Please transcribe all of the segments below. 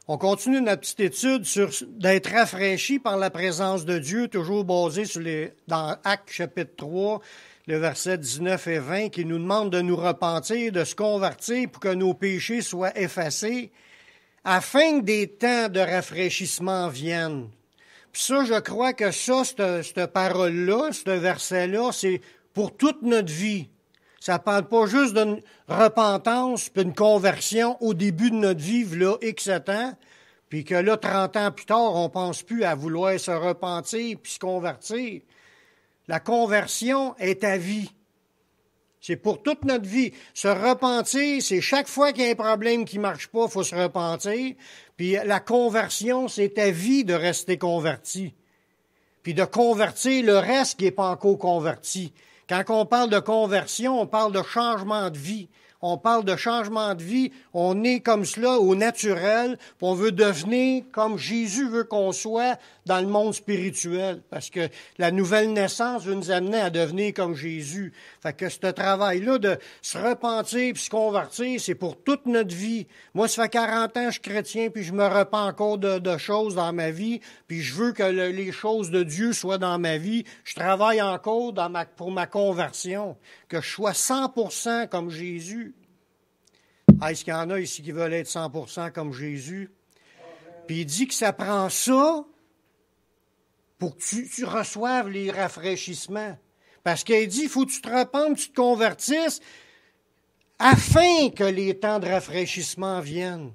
On continue notre petite étude sur d'être rafraîchi par la présence de Dieu, toujours basé dans Actes chapitre 3, le verset 19 et 20, qui nous demande de nous repentir, de se convertir pour que nos péchés soient effacés, afin que des temps de rafraîchissement viennent. Puis ça, je crois que cette parole-là, ce verset-là, c'est pour toute notre vie. Ça ne parle pas juste d'une repentance puis une conversion au début de notre vie, là, X ans, puis que là, 30 ans plus tard, on ne pense plus à vouloir se repentir puis se convertir. La conversion est à vie. C'est pour toute notre vie. Se repentir, c'est chaque fois qu'il y a un problème qui ne marche pas, il faut se repentir. Puis la conversion, c'est à vie de rester converti. Puis de convertir le reste qui n'est pas encore converti. Quand on parle de conversion, on parle de changement de vie. On parle de changement de vie, on est comme cela au naturel, puis on veut devenir comme Jésus veut qu'on soit dans le monde spirituel. Parce que la nouvelle naissance veut nous amener à devenir comme Jésus. Fait que ce travail-là de se repentir puis se convertir, c'est pour toute notre vie. Moi, ça fait 40 ans que je suis chrétien, puis je me repens encore de choses dans ma vie, puis je veux que les choses de Dieu soient dans ma vie. Je travaille encore pour ma conversion, que je sois 100% comme Jésus. Est-ce qu'il y en a ici qui veulent être 100% comme Jésus? Puis il dit que ça prend ça pour que tu reçoives les rafraîchissements. Parce qu'il dit, il faut que tu te repentes, tu te convertisses, afin que les temps de rafraîchissement viennent.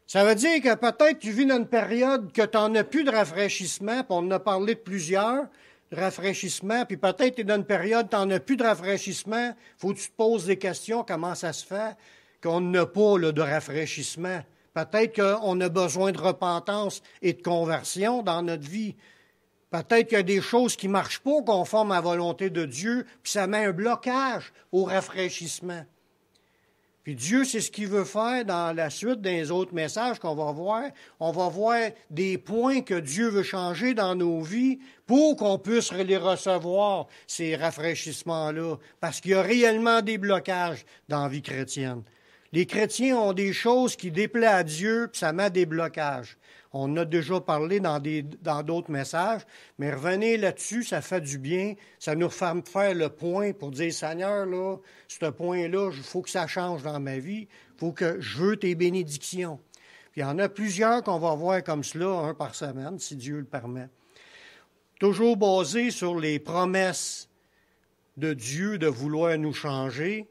Ça veut dire que peut-être tu vis dans une période que tu n'en as plus de rafraîchissement, puis on en a parlé de plusieurs rafraîchissements, puis peut-être tu es dans une période où tu n'en as plus de rafraîchissement, il faut que tu te poses des questions, comment ça se fait qu'on n'a pas là, de rafraîchissement. Peut-être qu'on a besoin de repentance et de conversion dans notre vie. Peut-être qu'il y a des choses qui ne marchent pas conformes à la volonté de Dieu, puis ça met un blocage au rafraîchissement. Puis Dieu, c'est ce qu'il veut faire dans la suite des autres messages qu'on va voir. On va voir des points que Dieu veut changer dans nos vies pour qu'on puisse les recevoir, ces rafraîchissements-là. Parce qu'il y a réellement des blocages dans la vie chrétienne. Les chrétiens ont des choses qui déplaisent à Dieu, puis ça met des blocages. On en a déjà parlé dans d'autres messages, mais revenez là-dessus, ça fait du bien. Ça nous fait faire le point pour dire, Seigneur, là, ce point-là, il faut que ça change dans ma vie. Il faut que je veux tes bénédictions. Puis il y en a plusieurs qu'on va voir comme cela, un par semaine, si Dieu le permet. Toujours basé sur les promesses de Dieu de vouloir nous changer.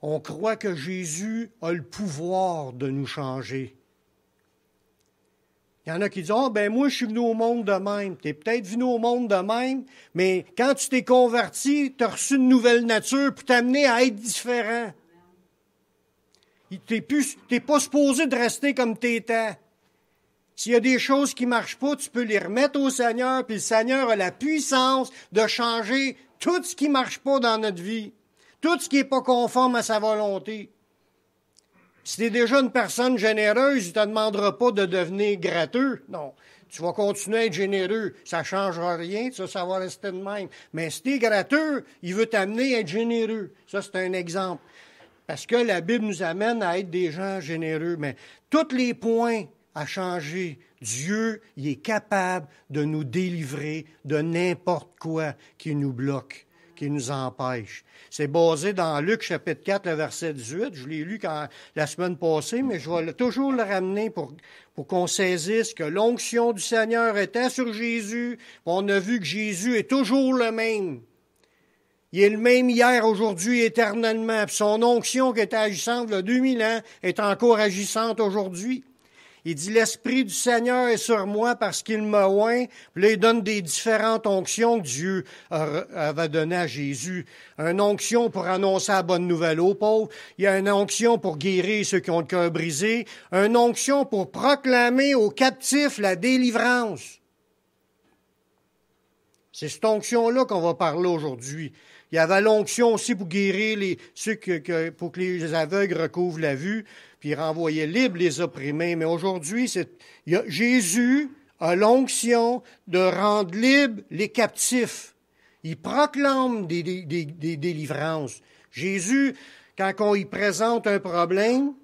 On croit que Jésus a le pouvoir de nous changer. Il y en a qui disent, moi, je suis venu au monde de même. Tu es peut-être venu au monde de même, mais quand tu t'es converti, tu as reçu une nouvelle nature pour t'amener à être différent. Tu n'es pas supposé de rester comme tu étais. S'il y a des choses qui ne marchent pas, tu peux les remettre au Seigneur, puis le Seigneur a la puissance de changer tout ce qui ne marche pas dans notre vie. Tout ce qui n'est pas conforme à sa volonté. Si tu es déjà une personne généreuse, il ne te demandera pas de devenir gratteux. Non, tu vas continuer à être généreux. Ça ne changera rien, ça va rester de même. Mais si tu es gratteux, il veut t'amener à être généreux. Ça, c'est un exemple. Parce que la Bible nous amène à être des gens généreux. Mais tous les points à changer, Dieu, il est capable de nous délivrer de n'importe quoi qui nous bloque, qui nous empêche. C'est basé dans Luc chapitre 4, le verset 18. Je l'ai lu la semaine passée, mais je vais toujours le ramener pour qu'on saisisse que l'onction du Seigneur était sur Jésus. On a vu que Jésus est toujours le même. Il est le même hier, aujourd'hui, éternellement. Puis son onction qui était agissante il y a 2000 ans est encore agissante aujourd'hui. Il dit, l'Esprit du Seigneur est sur moi parce qu'il m'a oint. Puis là, il donne des différentes onctions que Dieu avait données à Jésus. Une onction pour annoncer la bonne nouvelle aux pauvres. Il y a une onction pour guérir ceux qui ont le cœur brisé. Une onction pour proclamer aux captifs la délivrance. C'est cette onction-là qu'on va parler aujourd'hui. Il y avait l'onction aussi pour guérir pour que les aveugles recouvrent la vue, puis renvoyer libres les opprimés. Mais aujourd'hui, Jésus a l'onction de rendre libres les captifs. Il proclame des délivrances. Jésus, quand on y présente un problème,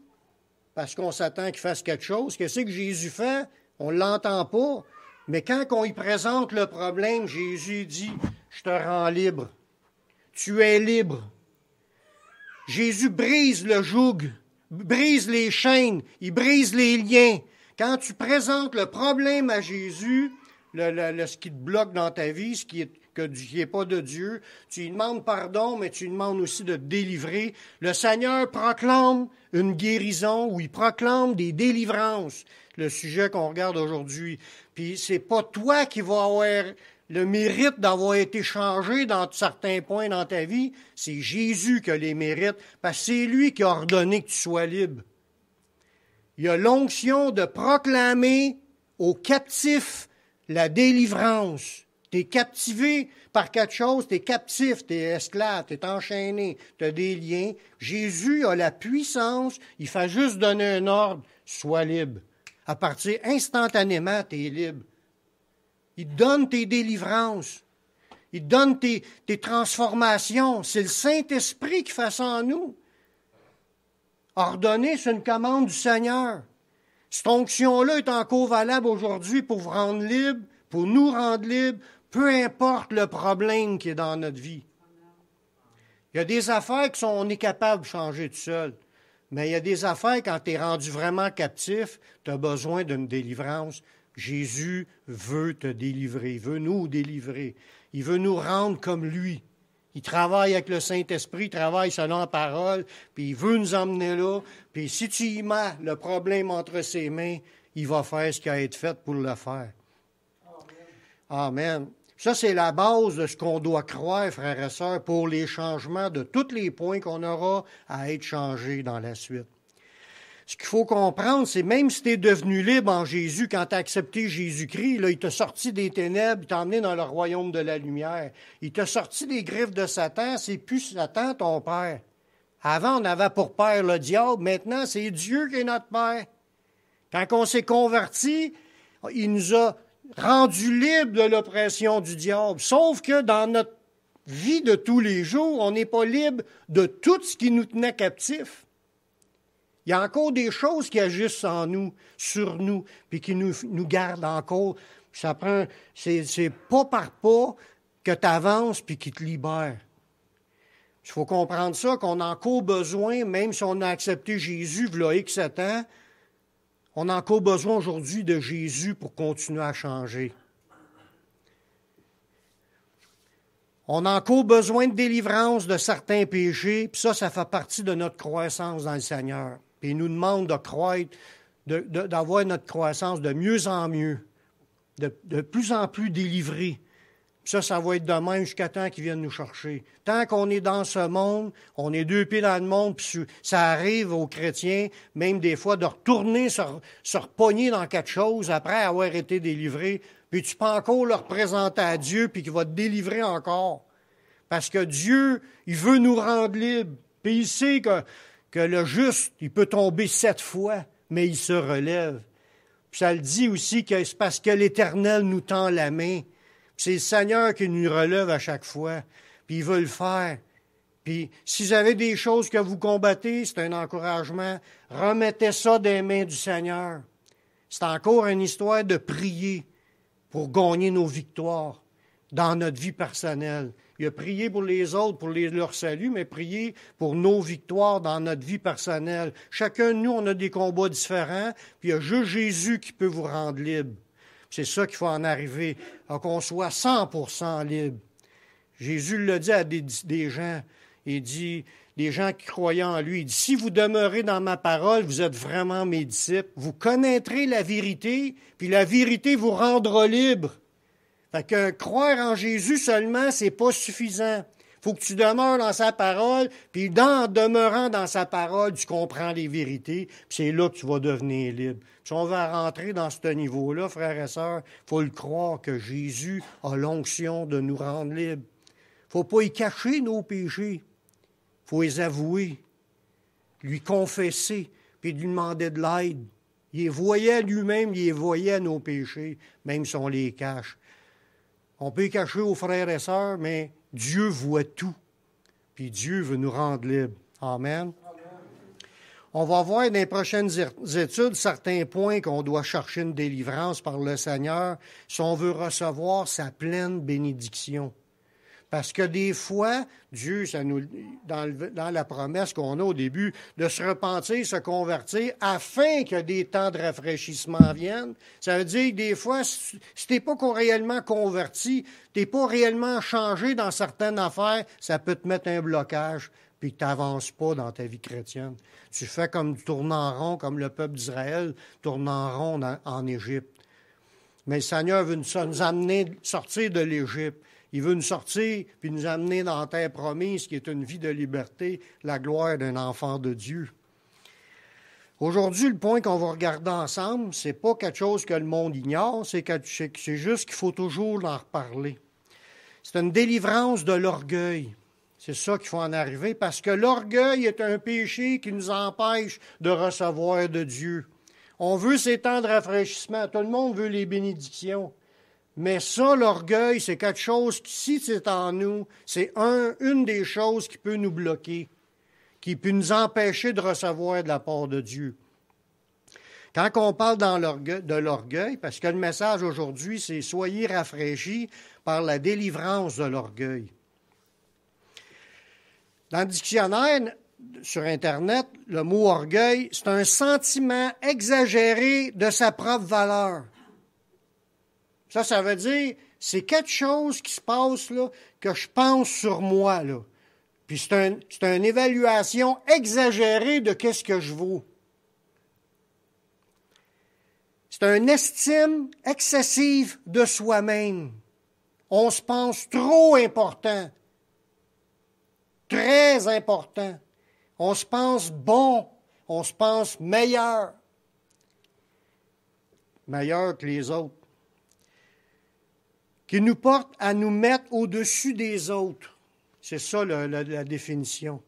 parce qu'on s'attend qu'il fasse quelque chose. Qu'est-ce que Jésus fait? On ne l'entend pas. Mais quand on y présente le problème, Jésus dit, « Je te rends libre. Tu es libre. » Jésus brise le joug, brise les chaînes, il brise les liens. Quand tu présentes le problème à Jésus, ce qui te bloque dans ta vie, ce qui est pas de Dieu, tu lui demandes pardon, mais tu lui demandes aussi de te délivrer. Le Seigneur proclame une guérison ou il proclame des délivrances, le sujet qu'on regarde aujourd'hui. Puis c'est pas toi qui vas avoir le mérite d'avoir été changé dans certains points dans ta vie, c'est Jésus qui a les mérites, parce que c'est lui qui a ordonné que tu sois libre. Il a l'onction de proclamer aux captifs la délivrance. Tu es captivé par quelque chose, tu es captif, tu es esclave, tu es enchaîné, tu as des liens. Jésus a la puissance, il fait juste donner un ordre, sois libre. À partir instantanément, tu es libre. Il te donne tes délivrances. Il te donne tes transformations. C'est le Saint-Esprit qui fait ça en nous. Ordonner, c'est une commande du Seigneur. Cette onction-là est encore valable aujourd'hui pour vous rendre libre, pour nous rendre libres, peu importe le problème qui est dans notre vie. Il y a des affaires on est capable de changer tout seul. Mais il y a des affaires, quand tu es rendu vraiment captif, tu as besoin d'une délivrance. Jésus veut te délivrer, il veut nous délivrer. Il veut nous rendre comme lui. Il travaille avec le Saint-Esprit, il travaille selon la parole, puis il veut nous emmener là. Puis si tu y mets le problème entre ses mains, il va faire ce qui a été fait pour le faire. Amen. Ça, c'est la base de ce qu'on doit croire, frères et sœurs, pour les changements de tous les points qu'on aura à être changés dans la suite. Ce qu'il faut comprendre, c'est même si tu es devenu libre en Jésus, quand tu as accepté Jésus-Christ, là, il t'a sorti des ténèbres, il t'a emmené dans le royaume de la lumière. Il t'a sorti des griffes de Satan, c'est plus Satan ton père. Avant, on avait pour père le diable, maintenant, c'est Dieu qui est notre père. Quand on s'est converti, il nous a rendus libres de l'oppression du diable. Sauf que dans notre vie de tous les jours, on n'est pas libre de tout ce qui nous tenait captifs. Il y a encore des choses qui agissent en nous, sur nous, puis qui nous gardent encore. Ça prend, c'est pas par pas que tu avances puis qui te libère. Il faut comprendre ça, qu'on a encore besoin, même si on a accepté Jésus, v'là X ans, on a encore besoin aujourd'hui de Jésus pour continuer à changer. On a encore besoin de délivrance de certains péchés, puis ça fait partie de notre croissance dans le Seigneur. Puis il nous demande de croître, d'avoir notre croissance de mieux en mieux, de plus en plus délivré. Puis ça va être de même jusqu'à temps qu'ils viennent nous chercher. Tant qu'on est dans ce monde, on est deux pieds dans le monde, puis ça arrive aux chrétiens, même des fois, de retourner se repogner dans quelque chose après avoir été délivré, puis tu peux encore le représenter à Dieu, puis qu'il va te délivrer encore. Parce que Dieu, il veut nous rendre libres. Puis il sait que le juste, il peut tomber 7 fois, mais il se relève. Puis ça le dit aussi que c'est parce que l'Éternel nous tend la main. C'est le Seigneur qui nous relève à chaque fois, puis il veut le faire. Puis si vous avez des choses que vous combattez, c'est un encouragement, remettez ça des mains du Seigneur. C'est encore une histoire de prier pour gagner nos victoires dans notre vie personnelle. Il a prié pour les autres, pour leur salut, mais prier pour nos victoires dans notre vie personnelle. Chacun de nous, on a des combats différents, puis il y a juste Jésus qui peut vous rendre libre. C'est ça qu'il faut en arriver, à qu'on soit 100% libre. Jésus l'a dit à des gens, il dit, des gens qui croyaient en lui, il dit, si vous demeurez dans ma parole, vous êtes vraiment mes disciples, vous connaîtrez la vérité, puis la vérité vous rendra libre. Fait que croire en Jésus seulement, c'est pas suffisant. Il faut que tu demeures dans sa parole, puis en demeurant dans sa parole, tu comprends les vérités, puis c'est là que tu vas devenir libre. Si on va rentrer dans ce niveau-là, frères et sœurs, il faut le croire que Jésus a l'onction de nous rendre libres. Il ne faut pas y cacher nos péchés. Il faut les avouer, lui confesser, puis lui demander de l'aide. Il les voyait lui-même, il les voyait nos péchés, même si on les cache. On peut y cacher aux frères et sœurs, mais Dieu voit tout. Puis Dieu veut nous rendre libres. Amen. On va voir dans les prochaines études certains points qu'on doit chercher une délivrance par le Seigneur si on veut recevoir sa pleine bénédiction. Parce que des fois, Dieu, dans la promesse qu'on a au début, de se repentir, se convertir, afin que des temps de rafraîchissement viennent, ça veut dire que des fois, si tu n'es pas réellement converti, tu n'es pas réellement changé dans certaines affaires, ça peut te mettre un blocage, puis tu n'avances pas dans ta vie chrétienne. Tu fais comme tu tournes en rond, comme le peuple d'Israël tourne en rond en Égypte. Mais le Seigneur veut nous amener, sortir de l'Égypte. Il veut nous sortir puis nous amener dans la terre promise, qui est une vie de liberté, la gloire d'un enfant de Dieu. Aujourd'hui, le point qu'on va regarder ensemble, c'est pas quelque chose que le monde ignore, c'est juste qu'il faut toujours en reparler. C'est une délivrance de l'orgueil. C'est ça qu'il faut en arriver, parce que l'orgueil est un péché qui nous empêche de recevoir de Dieu. On veut ces temps de rafraîchissement. Tout le monde veut les bénédictions. Mais ça, l'orgueil, c'est quelque chose qui, si c'est en nous, c'est une des choses qui peut nous bloquer, qui peut nous empêcher de recevoir de la part de Dieu. Quand on parle de l'orgueil, parce que le message aujourd'hui, c'est « Soyez rafraîchis par la délivrance de l'orgueil ». Dans le dictionnaire, sur Internet, le mot « orgueil », c'est un sentiment exagéré de sa propre valeur. Ça veut dire, c'est quelque chose qui se passe là, que je pense sur moi. Là. Puis c'est une évaluation exagérée de qu'est-ce que je vaux. C'est une estime excessive de soi-même. On se pense trop important, très important. On se pense bon, on se pense meilleur que les autres, qui nous porte à nous mettre au-dessus des autres. C'est ça la définition.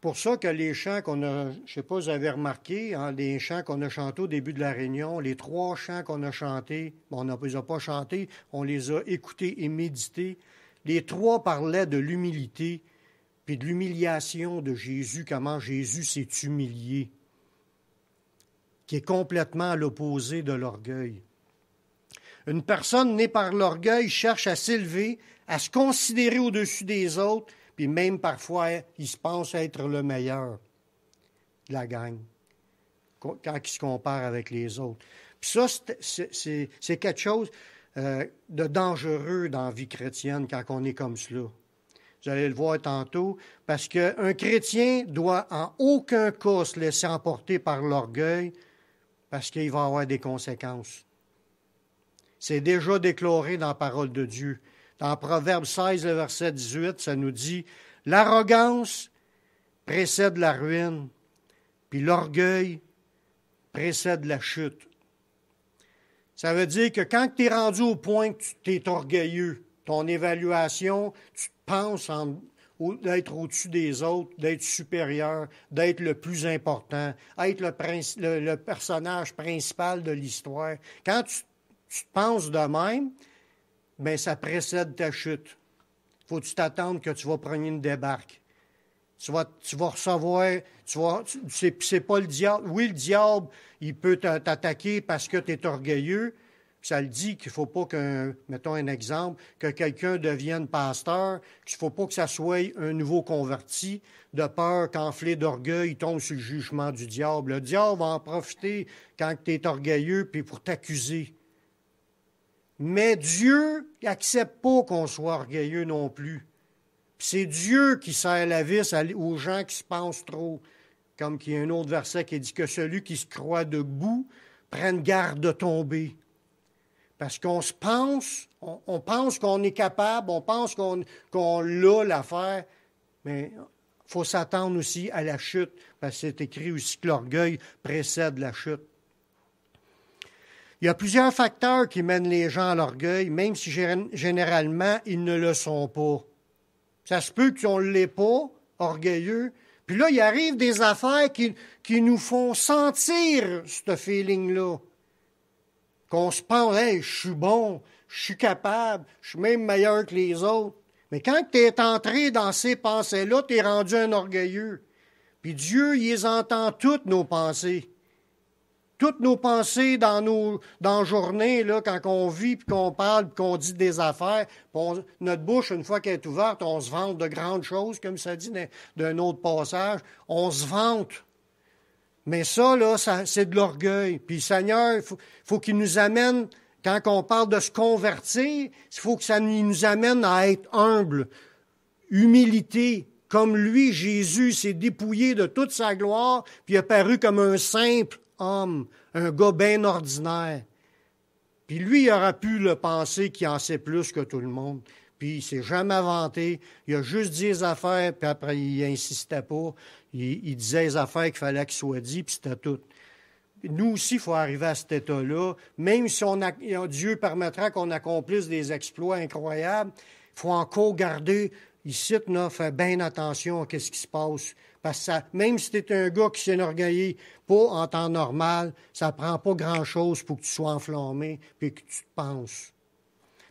Pour ça que les chants qu'on a, je ne sais pas si vous avez remarqué, les chants qu'on a chantés au début de la réunion, les 3 chants qu'on a chantés, on ne les a pas chantés, on les a écoutés et médités. Les 3 parlaient de l'humilité, puis de l'humiliation de Jésus, comment Jésus s'est humilié, qui est complètement à l'opposé de l'orgueil. Une personne née par l'orgueil cherche à s'élever, à se considérer au-dessus des autres, puis même parfois, il se pense être le meilleur de la gang quand il se compare avec les autres. Puis ça, c'est quelque chose de dangereux dans la vie chrétienne quand on est comme cela. Vous allez le voir tantôt, parce qu'un chrétien doit en aucun cas se laisser emporter par l'orgueil, parce qu'il va avoir des conséquences. C'est déjà déclaré dans la parole de Dieu. Dans Proverbe 16, le verset 18, ça nous dit « L'arrogance précède la ruine, puis l'orgueil précède la chute. » Ça veut dire que quand tu es rendu au point que tu es orgueilleux, ton évaluation, tu penses d'être au-dessus des autres, d'être supérieur, d'être le plus important, être le personnage principal de l'histoire. Quand tu te penses de même, bien, ça précède ta chute. Faut que tu t'attendes que tu vas prendre une débarque. Tu vas recevoir, c'est pas le diable. Oui, le diable, il peut t'attaquer parce que tu es orgueilleux. Ça le dit qu'il ne faut pas mettons un exemple, que quelqu'un devienne pasteur, qu'il ne faut pas que ça soit un nouveau converti, de peur qu'enflé d'orgueil, il tombe sur le jugement du diable. Le diable va en profiter quand tu es orgueilleux puis pour t'accuser. Mais Dieu n'accepte pas qu'on soit orgueilleux non plus. Puis c'est Dieu qui serre la vis aux gens qui se pensent trop. Comme qu'il y a un autre verset qui dit que celui qui se croit debout prenne garde de tomber. Parce qu'on se pense, on pense qu'on est capable, on pense qu'on l'a l'affaire, mais il faut s'attendre aussi à la chute, parce que c'est écrit aussi que l'orgueil précède la chute. Il y a plusieurs facteurs qui mènent les gens à l'orgueil, même si généralement, ils ne le sont pas. Ça se peut qu'on ne l'est pas, orgueilleux. Puis là, il arrive des affaires qui nous font sentir ce feeling-là. Qu'on se pense, hey, je suis bon, je suis capable, je suis même meilleur que les autres. Mais quand tu es entré dans ces pensées-là, tu es rendu un orgueilleux. Puis Dieu, il les entend toutes nos pensées. Toutes nos pensées dans la journée, là, quand on vit, puis qu'on parle, puis qu'on dit des affaires, notre bouche, une fois qu'elle est ouverte, on se vante de grandes choses, comme ça dit d'un autre passage. On se vante. Mais ça, là, c'est de l'orgueil. Puis le Seigneur, il faut qu'il nous amène, quand on parle de se convertir, il faut que ça nous amène à être humble, humilité. Comme lui, Jésus s'est dépouillé de toute sa gloire, puis il est apparu comme un simple homme, un gars bien ordinaire. Puis lui, il aurait pu le penser qu'il en sait plus que tout le monde. Puis il s'est jamais vanté. Il a juste dit les affaires, puis après, il insistait pas. Il disait les affaires qu'il fallait qu'il soit dit, puis c'était tout. Nous aussi, il faut arriver à cet état-là. Même si Dieu permettra qu'on accomplisse des exploits incroyables, il faut encore garder, ici, faire bien attention à ce qui se passe. Parce que même si tu es un gars qui s'enorgueillit pas en temps normal, ça ne prend pas grand-chose pour que tu sois enflammé et que tu te penses.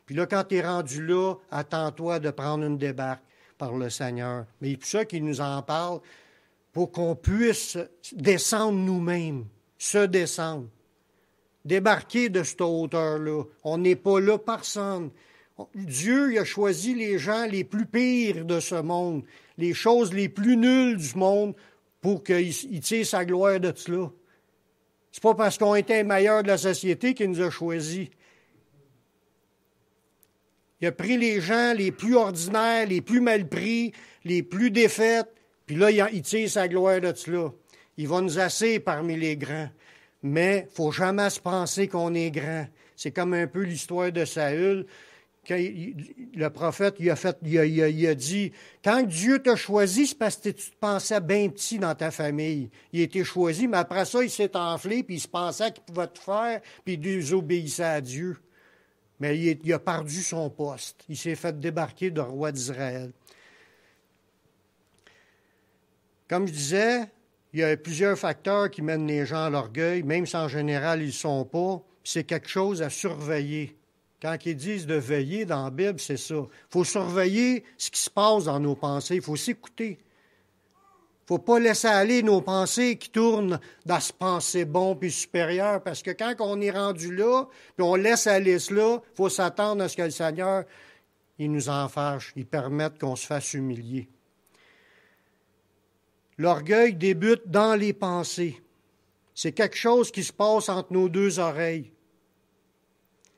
Puis là, quand tu es rendu là, attends-toi de prendre une débarque par le Seigneur. Mais c'est pour ça qu'il nous en parle, pour qu'on puisse descendre nous-mêmes, se descendre, débarquer de cette hauteur-là. On n'est pas là personne. Dieu il a choisi les gens les plus pires de ce monde, les choses les plus nulles du monde, pour qu'il tire sa gloire de cela. C'est pas parce qu'on était les meilleurs de la société qu'il nous a choisis. Il a pris les gens les plus ordinaires, les plus mal pris, les plus défaites, puis là, il tire sa gloire de cela. Il va nous asseoir parmi les grands. Mais il ne faut jamais se penser qu'on est grand. C'est comme un peu l'histoire de Saül. Quand le prophète il a dit, quand Dieu t'a choisi, c'est parce que tu te pensais bien petit dans ta famille. Il a été choisi, mais après ça, il s'est enflé, puis il se pensait qu'il pouvait tout faire, puis il désobéissait à Dieu. Mais il a perdu son poste. Il s'est fait débarquer de roi d'Israël. Comme je disais, il y a plusieurs facteurs qui mènent les gens à l'orgueil, même si en général ils ne sont pas. C'est quelque chose à surveiller. Quand ils disent de veiller dans la Bible, c'est ça. Il faut surveiller ce qui se passe dans nos pensées. Il faut s'écouter. Il ne faut pas laisser aller nos pensées qui tournent dans ce pensée bon puis supérieur. Parce que quand on est rendu là, puis on laisse aller cela, il faut s'attendre à ce que le Seigneur, il nous en fâche. Il permette qu'on se fasse humilier. L'orgueil débute dans les pensées. C'est quelque chose qui se passe entre nos deux oreilles.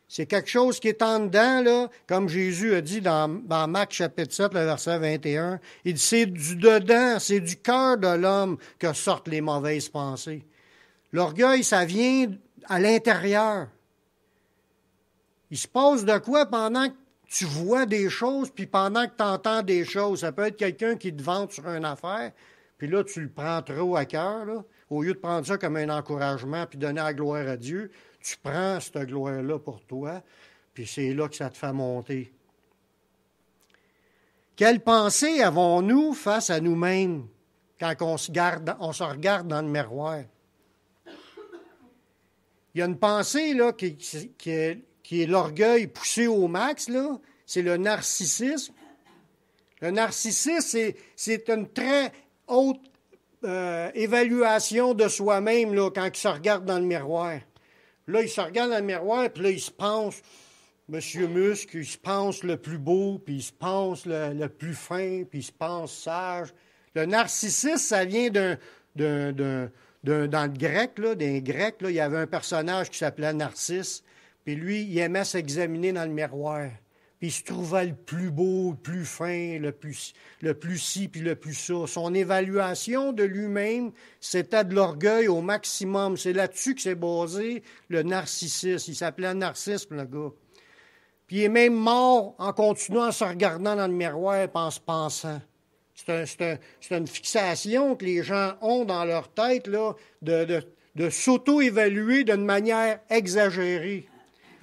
C'est quelque chose qui est en dedans, là, comme Jésus a dit dans Marc chapitre 7, le verset 21. Il dit, c'est du dedans, c'est du cœur de l'homme que sortent les mauvaises pensées. L'orgueil, ça vient à l'intérieur. Il se passe de quoi pendant que tu vois des choses, puis pendant que tu entends des choses. Ça peut être quelqu'un qui te vante sur une affaire, puis là, tu le prends trop à cœur, là. Au lieu de prendre ça comme un encouragement puis donner la gloire à Dieu, tu prends cette gloire-là pour toi, puis c'est là que ça te fait monter. Quelle pensée avons-nous face à nous-mêmes quand on se regarde dans le miroir? Il y a une pensée là, qui est l'orgueil poussé au max, là. C'est le narcissisme. Le narcissisme, c'est une très haute évaluation de soi-même là, quand il se regarde dans le miroir. Là, il se regarde dans le miroir, puis là, il se pense, Monsieur Muscle, il se pense le plus beau, puis il se pense le plus fin, puis il se pense sage. Le narcissisme, ça vient dans le grec, là, d'un grec, là, il y avait un personnage qui s'appelait Narcisse, puis lui, il aimait s'examiner dans le miroir. Puis il se trouvait le plus beau, le plus fin, le plus ci, puis le plus ça. Son évaluation de lui-même, c'était de l'orgueil au maximum. C'est là-dessus que s'est basé le narcissisme. Il s'appelait Narcisse, le gars. Puis il est même mort en continuant à se regardant dans le miroir et en se pensant. C'est une fixation que les gens ont dans leur tête là, de s'auto-évaluer d'une manière exagérée.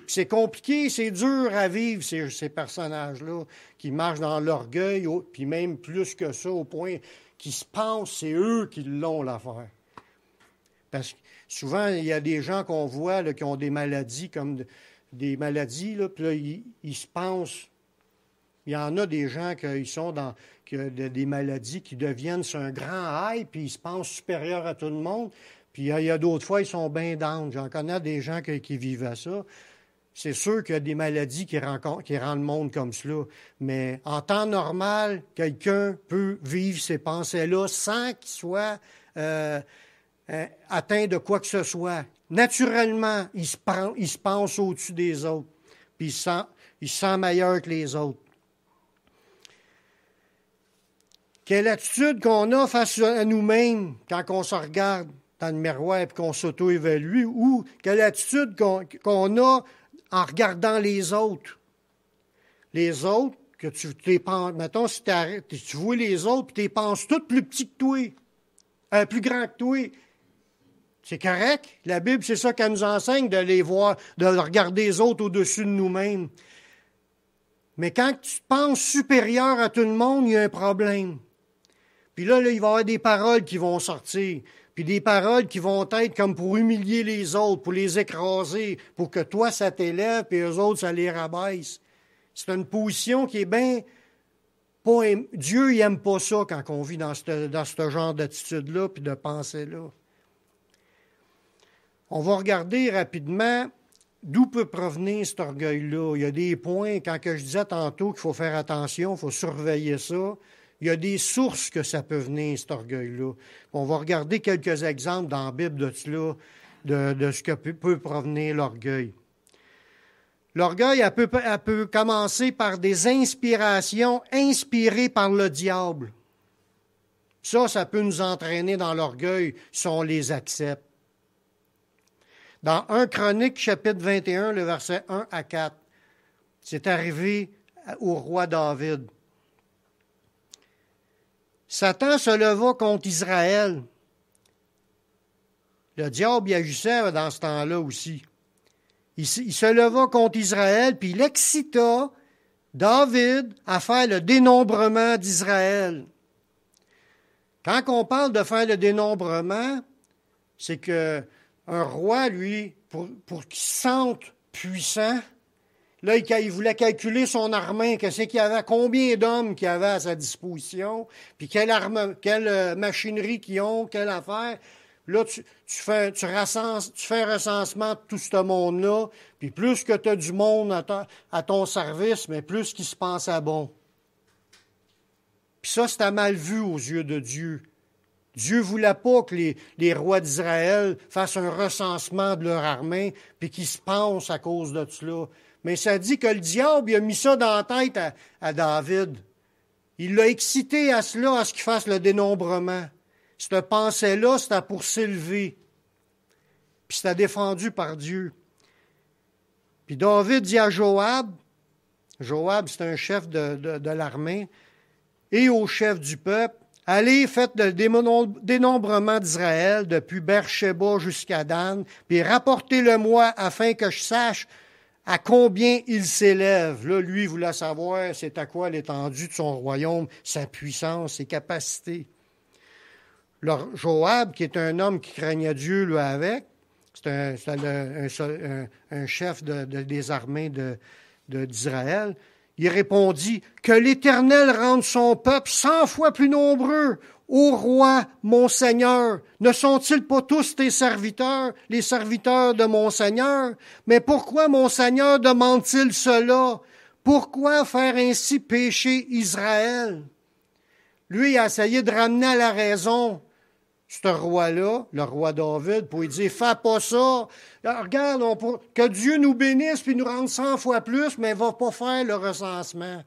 C'est compliqué, c'est dur à vivre, ces personnages-là, qui marchent dans l'orgueil, puis même plus que ça, au point qu'ils se pensent, c'est eux qui l'ont, l'affaire. Parce que souvent, il y a des gens qu'on voit là, qui ont des maladies, comme des maladies, là, puis là, ils se pensent Il y en a des gens qui ont des maladies qui deviennent sur un grand high, puis ils se pensent supérieurs à tout le monde. Puis il y a d'autres fois, ils sont bien down. J'en connais des gens qui vivent à ça. C'est sûr qu'il y a des maladies qui rendent le monde comme cela. Mais en temps normal, quelqu'un peut vivre ces pensées-là sans qu'il soit atteint de quoi que ce soit. Naturellement, il se pense au-dessus des autres. Puis il se sent meilleur que les autres. Quelle attitude qu'on a face à nous-mêmes quand on se regarde dans le miroir et qu'on s'auto-évalue, ou quelle attitude qu'on a en regardant les autres. Les autres, que tu les penses, mettons, si tu vois les autres, puis tu les penses tous plus petits que toi, plus grands que toi, c'est correct. La Bible, c'est ça qu'elle nous enseigne, de les voir, de regarder les autres au-dessus de nous-mêmes. Mais quand tu te penses supérieur à tout le monde, il y a un problème. Puis là, il va y avoir des paroles qui vont sortir. Puis des paroles qui vont être comme pour humilier les autres, pour les écraser, pour que toi, ça t'élève, puis eux autres, ça les rabaisse. C'est une position qui est bien... Dieu, il n'aime pas ça quand on vit dans ce genre d'attitude-là, puis de pensée-là. On va regarder rapidement d'où peut provenir cet orgueil-là. Il y a des points, quand je disais tantôt qu'il faut faire attention, il faut surveiller ça. Il y a des sources que ça peut venir, cet orgueil-là. On va regarder quelques exemples dans la Bible de cela, de ce que peut provenir l'orgueil. L'orgueil, elle peut commencer par des inspirations inspirées par le diable. Ça peut nous entraîner dans l'orgueil si on les accepte. Dans 1 Chronique, chapitre 21, le verset 1 à 4, c'est arrivé au roi David. Satan se leva contre Israël. Le diable y agissait dans ce temps-là aussi. Il se leva contre Israël, puis il excita David à faire le dénombrement d'Israël. Quand on parle de faire le dénombrement, c'est que un roi, lui, pour qu'il se sente puissant, là, il voulait calculer son armée, combien d'hommes qu'il y avait à sa disposition, puis quelle machinerie qu'ils ont, quelle affaire. Là, tu fais un recensement de tout ce monde-là, puis plus que tu as du monde à ton service, mais plus qu'il se pense à bon. Puis ça, c'était mal vu aux yeux de Dieu. Dieu ne voulait pas que les rois d'Israël fassent un recensement de leur armée, puis qu'ils se pensent à cause de cela. Mais ça dit que le diable il a mis ça dans la tête à David. Il l'a excité à cela, à ce qu'il fasse le dénombrement. Cette pensée-là, c'était pour s'élever. Puis c'était défendu par Dieu. Puis David dit à Joab, c'est un chef de l'armée, et au chef du peuple, allez, faites le dénombrement d'Israël depuis Beersheba jusqu'à Dan, puis rapportez-le-moi afin que je sache à combien il s'élève. Là, lui, il voulait savoir c'est à quoi l'étendue de son royaume, sa puissance, ses capacités. Joab, qui est un homme qui craignait Dieu, lui, avec, c'est un chef des armées d'Israël, il répondit « Que l'Éternel rende son peuple 100 fois plus nombreux. Ô roi, mon Seigneur, ne sont-ils pas tous tes serviteurs, les serviteurs de mon Seigneur? Mais pourquoi mon Seigneur demande-t-il cela? Pourquoi faire ainsi pécher Israël? » Lui, il a essayé de ramener à la raison ce roi-là, le roi David, pour lui dire « Fais pas ça. Regarde, que Dieu nous bénisse puis nous rende 100 fois plus, mais il ne va pas faire le recensement. »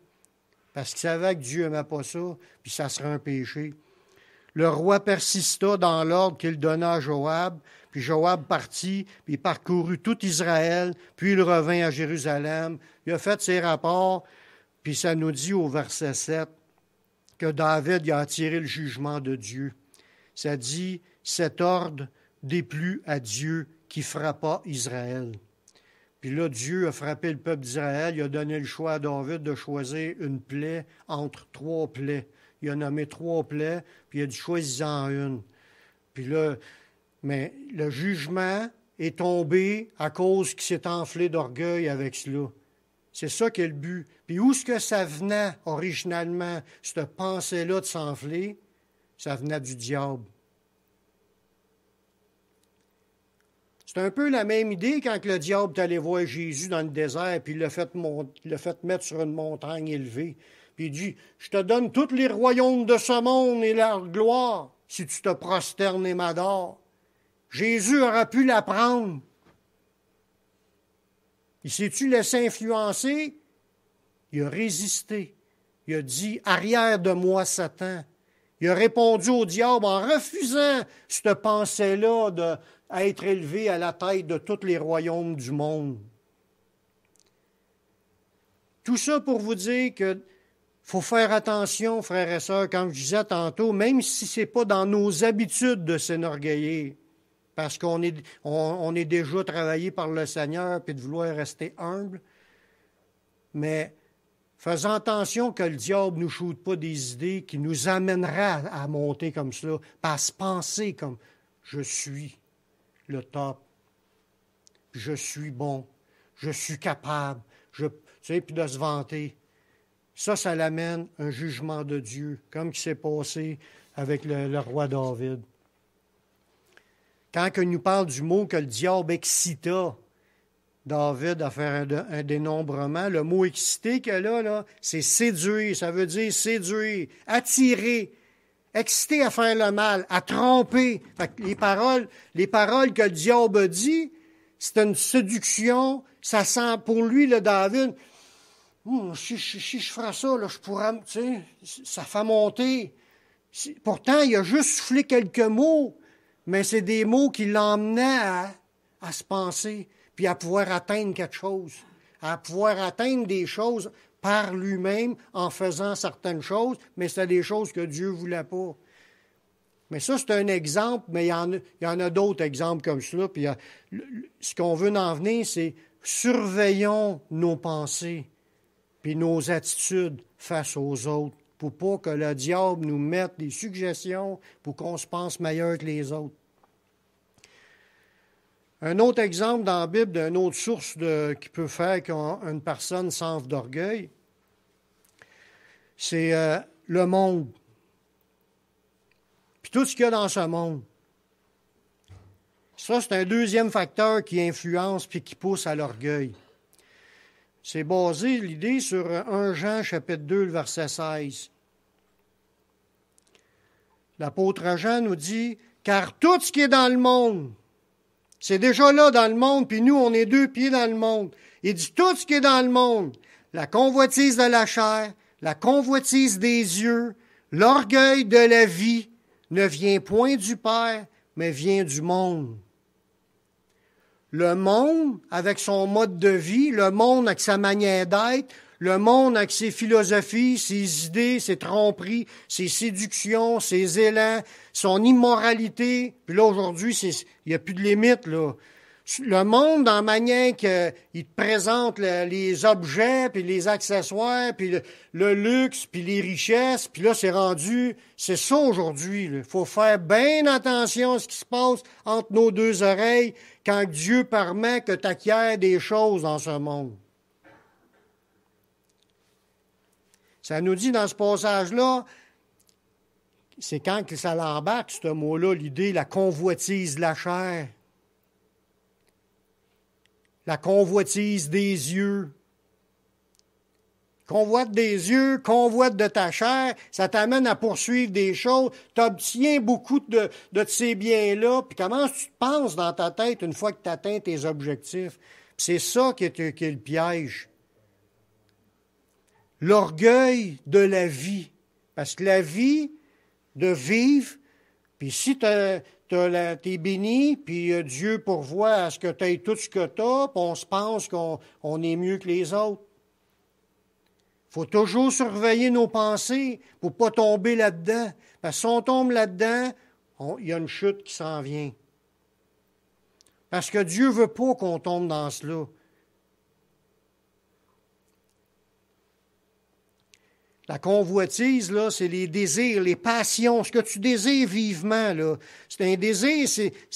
Parce qu'il savait que Dieu n'aimait pas ça, puis ça serait un péché. Le roi persista dans l'ordre qu'il donna à Joab, puis Joab partit, puis il parcourut tout Israël, puis il revint à Jérusalem. Il a fait ses rapports, puis ça nous dit au verset 7 que David a attiré le jugement de Dieu. Ça dit, cet ordre déplut à Dieu qui frappa Israël. Puis là, Dieu a frappé le peuple d'Israël. Il a donné le choix à David de choisir une plaie entre 3 plaies. Il a nommé 3 plaies, puis il a dit, choisis-en une. Puis là, mais le jugement est tombé à cause qu'il s'est enflé d'orgueil avec cela. C'est ça qui est le but. Puis où est-ce que ça venait originalement, cette pensée-là de s'enfler? Ça venait du diable. C'est un peu la même idée quand le diable est allé voir Jésus dans le désert, puis il l'a fait mettre sur une montagne élevée. Puis il dit, « Je te donne tous les royaumes de ce monde et leur gloire, si tu te prosternes et m'adores. » Jésus aurait pu la prendre. Il s'est-tu laissé influencer? Il a résisté. Il a dit, « Arrière de moi, Satan. » Il a répondu au diable en refusant cette pensée-là d'être élevé à la tête de tous les royaumes du monde. Tout ça pour vous dire que faut faire attention, frères et sœurs, comme je disais tantôt, même si ce n'est pas dans nos habitudes de s'enorgueillir, parce qu'on est déjà travaillé par le Seigneur puis de vouloir rester humble, mais faisons attention que le diable ne nous shoote pas des idées qui nous amèneraient à monter comme cela, pas à se penser comme « je suis le top, je suis bon, je suis capable », puis de se vanter. Ça l'amène un jugement de Dieu, comme qui s'est passé avec le roi David. Quand il nous parle du mot que le diable excita David à faire un dénombrement, le mot excité qu'il a là, c'est séduire, ça veut dire séduire, attirer, exciter à faire le mal, à tromper. Fait que les paroles que le diable a dit, c'est une séduction, ça sent pour lui, le David, si je ferais ça, là, je pourrais, tu sais, ça fait monter. Pourtant, il a juste soufflé quelques mots, mais c'est des mots qui l'emmenaient à se penser, puis à pouvoir atteindre quelque chose, à pouvoir atteindre des choses par lui-même en faisant certaines choses, mais c'est des choses que Dieu ne voulait pas. Mais ça, c'est un exemple, mais il y en a d'autres exemples comme cela. Puis ce qu'on veut en venir, c'est surveillons nos pensées puis nos attitudes face aux autres, pour pas que le diable nous mette des suggestions pour qu'on se pense meilleur que les autres. Un autre exemple dans la Bible d'une autre source qui peut faire qu'une personne s'enfle d'orgueil, c'est le monde. Puis tout ce qu'il y a dans ce monde. Ça, c'est un deuxième facteur qui influence puis qui pousse à l'orgueil. C'est basé, l'idée, sur 1 Jean, chapitre 2, le verset 16. L'apôtre Jean nous dit, « Car tout ce qui est dans le monde, c'est déjà là dans le monde, puis nous, on est 2 pieds dans le monde. » Il dit, « Tout ce qui est dans le monde, la convoitise de la chair, la convoitise des yeux, l'orgueil de la vie, ne vient point du Père, mais vient du monde. » Le monde, avec son mode de vie, le monde avec sa manière d'être, le monde avec ses philosophies, ses idées, ses tromperies, ses séductions, ses élans, son immoralité. Puis là, aujourd'hui, il n'y a plus de limite, là. Le monde, dans la manière qu'il te présente les objets, puis les accessoires, puis le luxe, puis les richesses, puis là, c'est ça aujourd'hui. Il faut faire bien attention à ce qui se passe entre nos deux oreilles quand Dieu permet que tu acquières des choses dans ce monde. Ça nous dit dans ce passage-là, c'est quand que ça l'embarque, ce mot-là, l'idée, la convoitise de la chair. La convoitise des yeux. Convoite des yeux, convoite de ta chair, ça t'amène à poursuivre des choses. Tu obtiens beaucoup de ces biens-là. Puis comment tu te penses dans ta tête une fois que tu atteins tes objectifs? Puis c'est ça qui est le piège. L'orgueil de la vie. Parce que la vie, de vivre, puis si t'es béni, puis Dieu pourvoit à ce que tu aies tout ce que tu as, puis on se pense qu'on est mieux que les autres. Il faut toujours surveiller nos pensées pour ne pas tomber là-dedans. Parce que si on tombe là-dedans, il y a une chute qui s'en vient. Parce que Dieu ne veut pas qu'on tombe dans cela. La convoitise, là, c'est les désirs, les passions, ce que tu désires vivement, là. C'est un désir,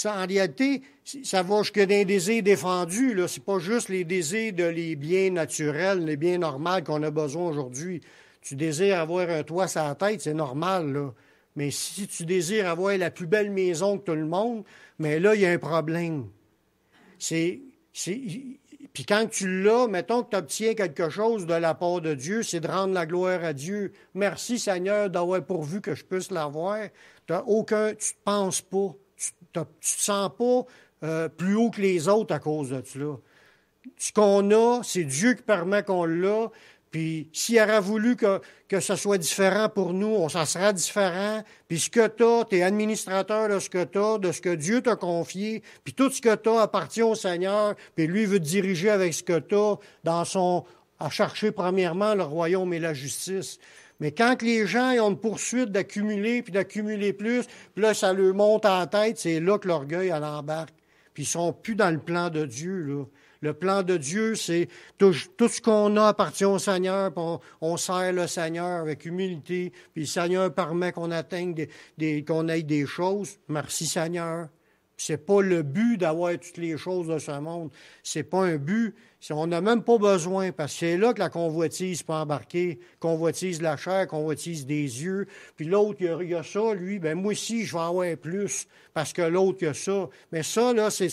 en réalité, ça va jusqu'à des désirs défendus, là. C'est pas juste les désirs de les biens naturels, les biens normaux qu'on a besoin aujourd'hui. Tu désires avoir un toit sur la tête, c'est normal, là. Mais si tu désires avoir la plus belle maison que tout le monde, mais là, il y a un problème. Puis quand tu l'as, mettons que tu obtiens quelque chose de la part de Dieu, c'est de rendre la gloire à Dieu. Merci Seigneur d'avoir pourvu que je puisse l'avoir. Tu ne te penses pas, tu te sens pas plus haut que les autres à cause de cela. Ce qu'on a, c'est Dieu qui permet qu'on l'a. Puis s'il aurait voulu que ce soit différent pour nous, ça sera différent. Puis ce que tu as, tu es administrateur de ce que tu as, de ce que Dieu t'a confié. Puis tout ce que tu as appartient au Seigneur. Puis lui veut te diriger avec ce que tu as à chercher premièrement le royaume et la justice. Mais quand les gens ont une poursuite d'accumuler, puis d'accumuler plus, puis là, ça leur monte en tête, c'est là que l'orgueil, elle embarque. Puis ils sont plus dans le plan de Dieu, là. Le plan de Dieu, c'est tout ce qu'on a appartient au Seigneur, puis on sert le Seigneur avec humilité, puis le Seigneur permet qu'on atteigne qu'on ait des choses. Merci Seigneur. C'est pas le but d'avoir toutes les choses de ce monde. C'est pas un but. On n'a même pas besoin, parce que c'est là que la convoitise peut embarquer. Convoitise la chair, convoitise des yeux. Puis l'autre, il y a ça, lui, ben moi aussi, je vais avoir plus, parce que l'autre, il y a ça. Mais ça, là, c'est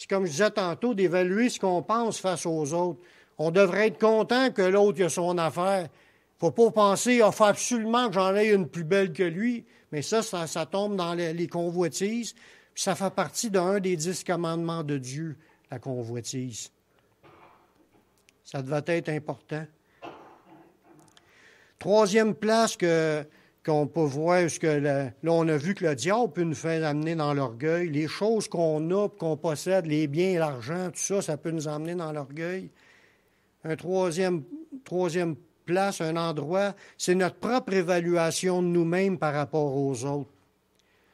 comme je disais tantôt, d'évaluer ce qu'on pense face aux autres. On devrait être content que l'autre a son affaire. Il ne faut pas penser, il faut absolument que j'en ai une plus belle que lui. Mais ça tombe dans les convoitises. Puis ça fait partie d'un des 10 commandements de Dieu, la convoitise. Ça devait être important. Troisième place qu'on peut voir, là, on a vu que le diable peut nous faire amener dans l'orgueil. Les choses qu'on a, qu'on possède, les biens, l'argent, tout ça, ça peut nous emmener dans l'orgueil. Un troisième place, un endroit, c'est notre propre évaluation de nous-mêmes par rapport aux autres.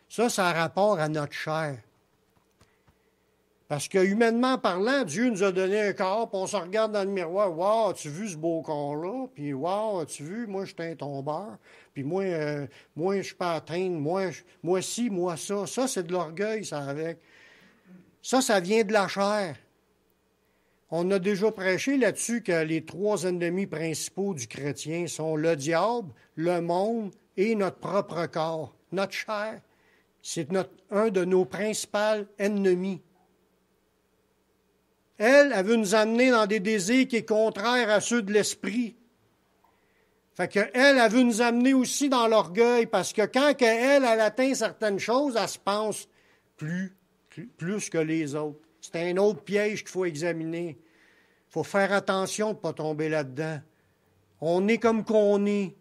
Ça a rapport à notre chair. Parce que, humainement parlant, Dieu nous a donné un corps, puis on se regarde dans le miroir. « Wow, as-tu vu ce beau corps-là? » Puis « Wow, as-tu vu? Moi, je suis un tombeur. Puis moi, je suis pas atteindre. Moi ci, moi ça. » Ça, c'est de l'orgueil, ça, avec. Ça vient de la chair. On a déjà prêché là-dessus que les 3 ennemis principaux du chrétien sont le diable, le monde et notre propre corps. Notre chair, c'est un de nos principaux ennemis. Elle veut nous amener dans des désirs qui sont contraires à ceux de l'esprit. Fait qu'elle veut nous amener aussi dans l'orgueil, parce que quand elle atteint certaines choses, elle se pense plus que les autres. C'est un autre piège qu'il faut examiner. Il faut faire attention de ne pas tomber là-dedans. On est comme qu'on est.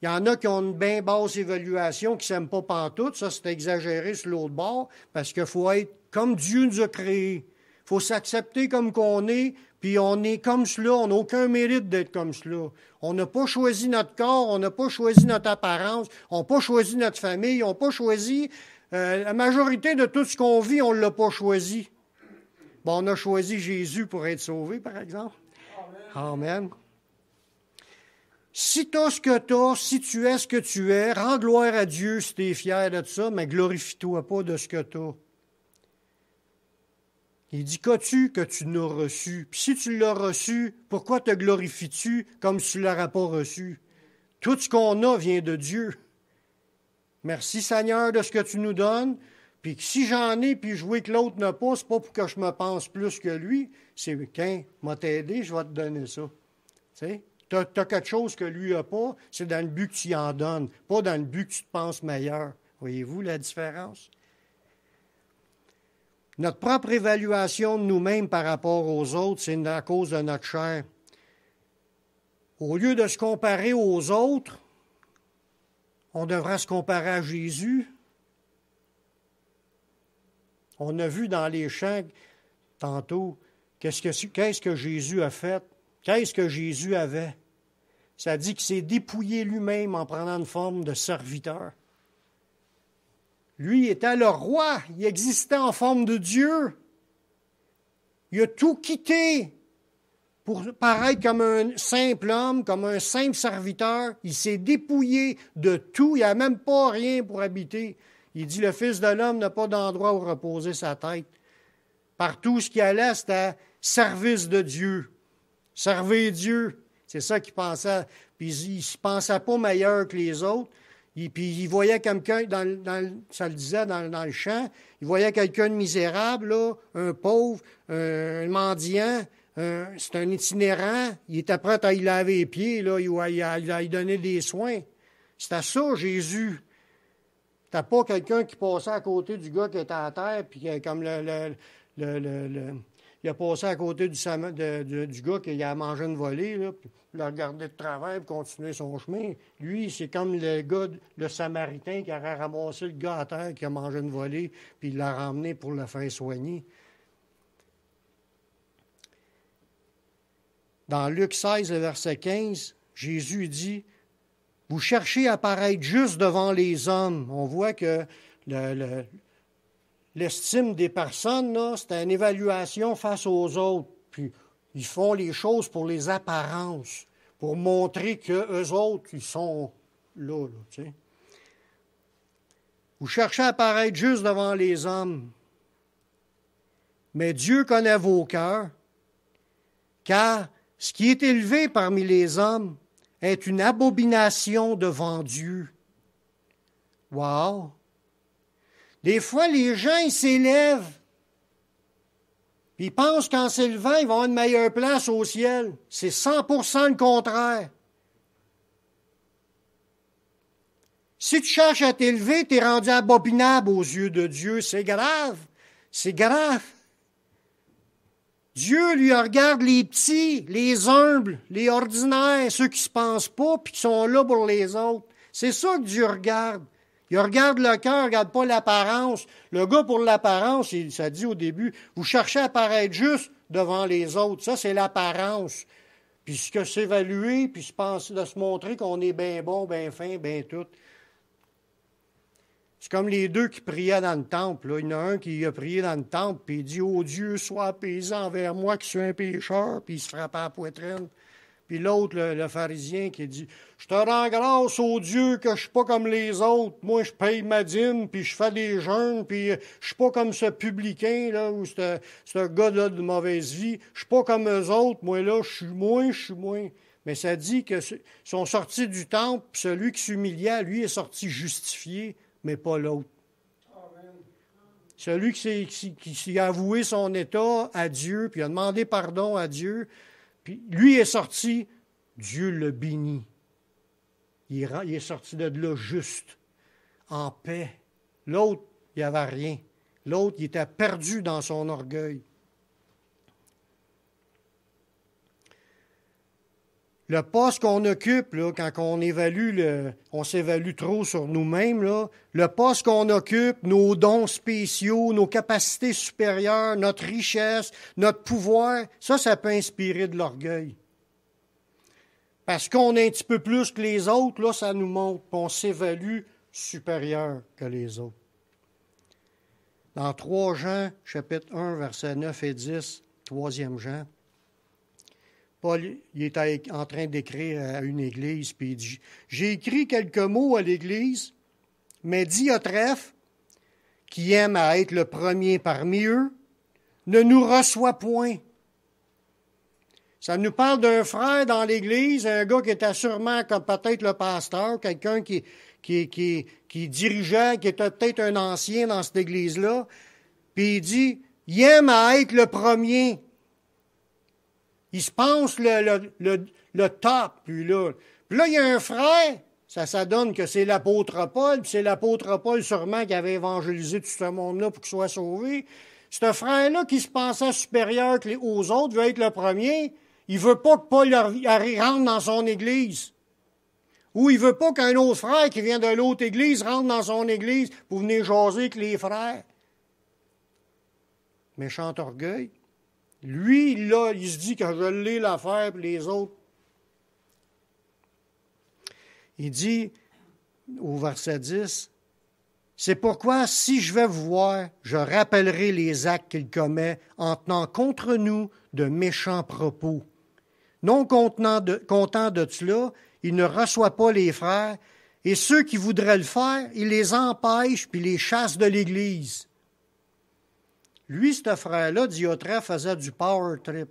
Il y en a qui ont une bien basse évaluation, qui ne s'aiment pas pantoute. Ça, c'est exagéré sur l'autre bord, parce qu'il faut être comme Dieu nous a créés. Il faut s'accepter comme qu'on est, puis on est comme cela. On n'a aucun mérite d'être comme cela. On n'a pas choisi notre corps, on n'a pas choisi notre apparence, on n'a pas choisi notre famille, on n'a pas choisi... la majorité de tout ce qu'on vit, on ne l'a pas choisi. Bon, on a choisi Jésus pour être sauvé, par exemple. Amen. Si tu as ce que tu as, si tu es ce que tu es, rends gloire à Dieu si tu es fier de ça, mais glorifie-toi pas de ce que tu as. Il dit, qu'as-tu que tu n'as reçu? Puis si tu l'as reçu, pourquoi te glorifies-tu comme si tu ne l'aurais pas reçu? Tout ce qu'on a vient de Dieu. Merci Seigneur de ce que tu nous donnes. Puis si j'en ai, puis je vois que l'autre n'a pas, c'est pas pour que je me pense plus que lui. C'est quand m'a t'aider, je vais te donner ça. Tu sais? Tu as quelque chose que lui n'a pas, c'est dans le but que tu y en donnes, pas dans le but que tu te penses meilleur. Voyez-vous la différence? Notre propre évaluation de nous-mêmes par rapport aux autres, c'est à cause de notre chair. Au lieu de se comparer aux autres, on devrait se comparer à Jésus. On a vu dans les chants tantôt, qu'est-ce que Jésus a fait? Qu'est-ce que Jésus avait? Ça dit qu'il s'est dépouillé lui-même en prenant une forme de serviteur. Lui était le roi, il existait en forme de Dieu. Il a tout quitté pour paraître comme un simple homme, comme un simple serviteur. Il s'est dépouillé de tout. Il n'a même pas rien pour habiter. Il dit, le Fils de l'homme n'a pas d'endroit où reposer sa tête. Partout ce qu'il allait, c'était service de Dieu. Servir Dieu. C'est ça qu'il pensait. Puis il ne se pensait pas meilleur que les autres. Puis il voyait quelqu'un, ça le disait dans le champ, il voyait quelqu'un de misérable, là, un pauvre, un mendiant, c'est un itinérant. Il était prêt à y laver les pieds, là, il lui donnait des soins. C'était ça, Jésus. C'était pas quelqu'un qui passait à côté du gars qui était à terre, puis comme il a passé à côté du gars qui a mangé une volée, là, puis il l'a regardé de travers pour continuer son chemin. Lui, c'est comme le gars, le Samaritain qui aurait ramassé le gars à terre qui a mangé une volée, puis il l'a ramené pour le faire soigner. Dans Luc 16, le verset 15, Jésus dit, « Vous cherchez à paraître juste devant les hommes. » On voit que l'estime des personnes, là, c'est une évaluation face aux autres. Puis ils font les choses pour les apparences, pour montrer qu'eux autres, ils sont là, tu sais. Vous cherchez à paraître juste devant les hommes. Mais Dieu connaît vos cœurs, car ce qui est élevé parmi les hommes est une abomination devant Dieu. Wow! Des fois, les gens, ils s'élèvent, puis ils pensent qu'en s'élevant, ils vont avoir une meilleure place au ciel. C'est 100% le contraire. Si tu cherches à t'élever, tu es rendu abominable aux yeux de Dieu. C'est grave. C'est grave. Dieu, lui, regarde les petits, les humbles, les ordinaires, ceux qui ne se pensent pas puis qui sont là pour les autres. C'est ça que Dieu regarde. Il regarde le cœur, il ne regarde pas l'apparence. Le gars, pour l'apparence, ça dit au début, vous cherchez à paraître juste devant les autres. Ça, c'est l'apparence. Puis ce que s'évaluer, puis de se montrer qu'on est bien bon, bien fin, bien tout. C'est comme les deux qui priaient dans le temple. Là. Il y en a un qui a prié dans le temple, puis il dit « Ô Dieu, sois apaisé envers moi qui suis un pécheur », puis il se frappait à la poitrine. Puis l'autre, le pharisien, qui dit « Je te rends grâce, ô Dieu, que je suis pas comme les autres. Moi, je paye ma dîme, puis je fais des jeûnes, puis je suis pas comme ce publicain, là, ou ce gars-là de mauvaise vie. Je suis pas comme eux autres. Moi, là, je suis moins. » Mais ça dit que sont sortis du temple, puis celui qui s'humiliait, lui, est sorti justifié, mais pas l'autre. Amen. Celui qui s'est avoué son état à Dieu, puis a demandé pardon à Dieu, puis lui est sorti, Dieu le bénit. Il est sorti de là juste, en paix. L'autre, il n'y avait rien. L'autre, il était perdu dans son orgueil. Le poste qu'on occupe, là, quand on s'évalue trop sur nous-mêmes, là, le poste qu'on occupe, nos dons spéciaux, nos capacités supérieures, notre richesse, notre pouvoir, ça peut inspirer de l'orgueil. Parce qu'on est un petit peu plus que les autres, là, ça nous montre qu'on s'évalue supérieur que les autres. Dans 3 Jean, chapitre 1, versets 9 et 10, 3e Jean, Paul, il est en train d'écrire à une église, puis il dit, « J'ai écrit quelques mots à l'église, mais Diotrephe, qui aime à être le premier parmi eux, ne nous reçoit point. » Ça nous parle d'un frère dans l'église, un gars qui était sûrement comme peut-être le pasteur, quelqu'un qui dirigeait, qui était peut-être un ancien dans cette église-là, puis il dit, « Il aime à être le premier. » Il se pense le top, puis là. Puis là, il y a un frère, ça donne que c'est l'apôtre Paul, puis c'est l'apôtre Paul sûrement qui avait évangélisé tout ce monde-là pour qu'il soit sauvé. Ce frère-là qui se pensait supérieur aux autres, veut être le premier, il veut pas que Paul rentre dans son église. Ou il veut pas qu'un autre frère qui vient de l'autre église rentre dans son église pour venir jaser avec les frères. Méchant orgueil. Lui, là, il se dit que je l'ai l'affaire, puis les autres. Il dit, au verset 10, « C'est pourquoi, si je vais vous voir, je rappellerai les actes qu'il commet en tenant contre nous de méchants propos. Non content de cela, il ne reçoit pas les frères, et ceux qui voudraient le faire, il les empêche puis les chasse de l'Église. Lui, ce frère-là, Diotrephe, faisait du power trip.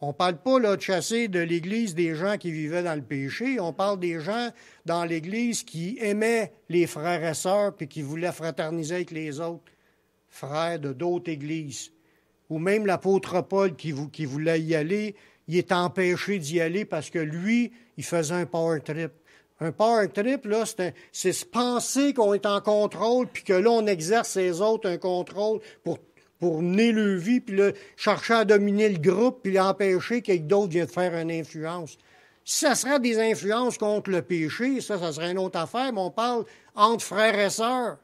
On ne parle pas là, de chasser de l'Église des gens qui vivaient dans le péché. On parle des gens dans l'Église qui aimaient les frères et sœurs puis qui voulaient fraterniser avec les autres frères de d'autres églises. Ou même l'apôtre Paul qui voulait y aller, il est empêché d'y aller parce que lui, il faisait un power trip. Un power trip, là, c'est se penser qu'on est en contrôle puis que là, on exerce les autres un contrôle pour mener le vie, puis là, chercher à dominer le groupe, puis l'empêcher que d'autres viennent faire une influence. Si ça serait des influences contre le péché, ça serait une autre affaire, mais on parle entre frères et sœurs.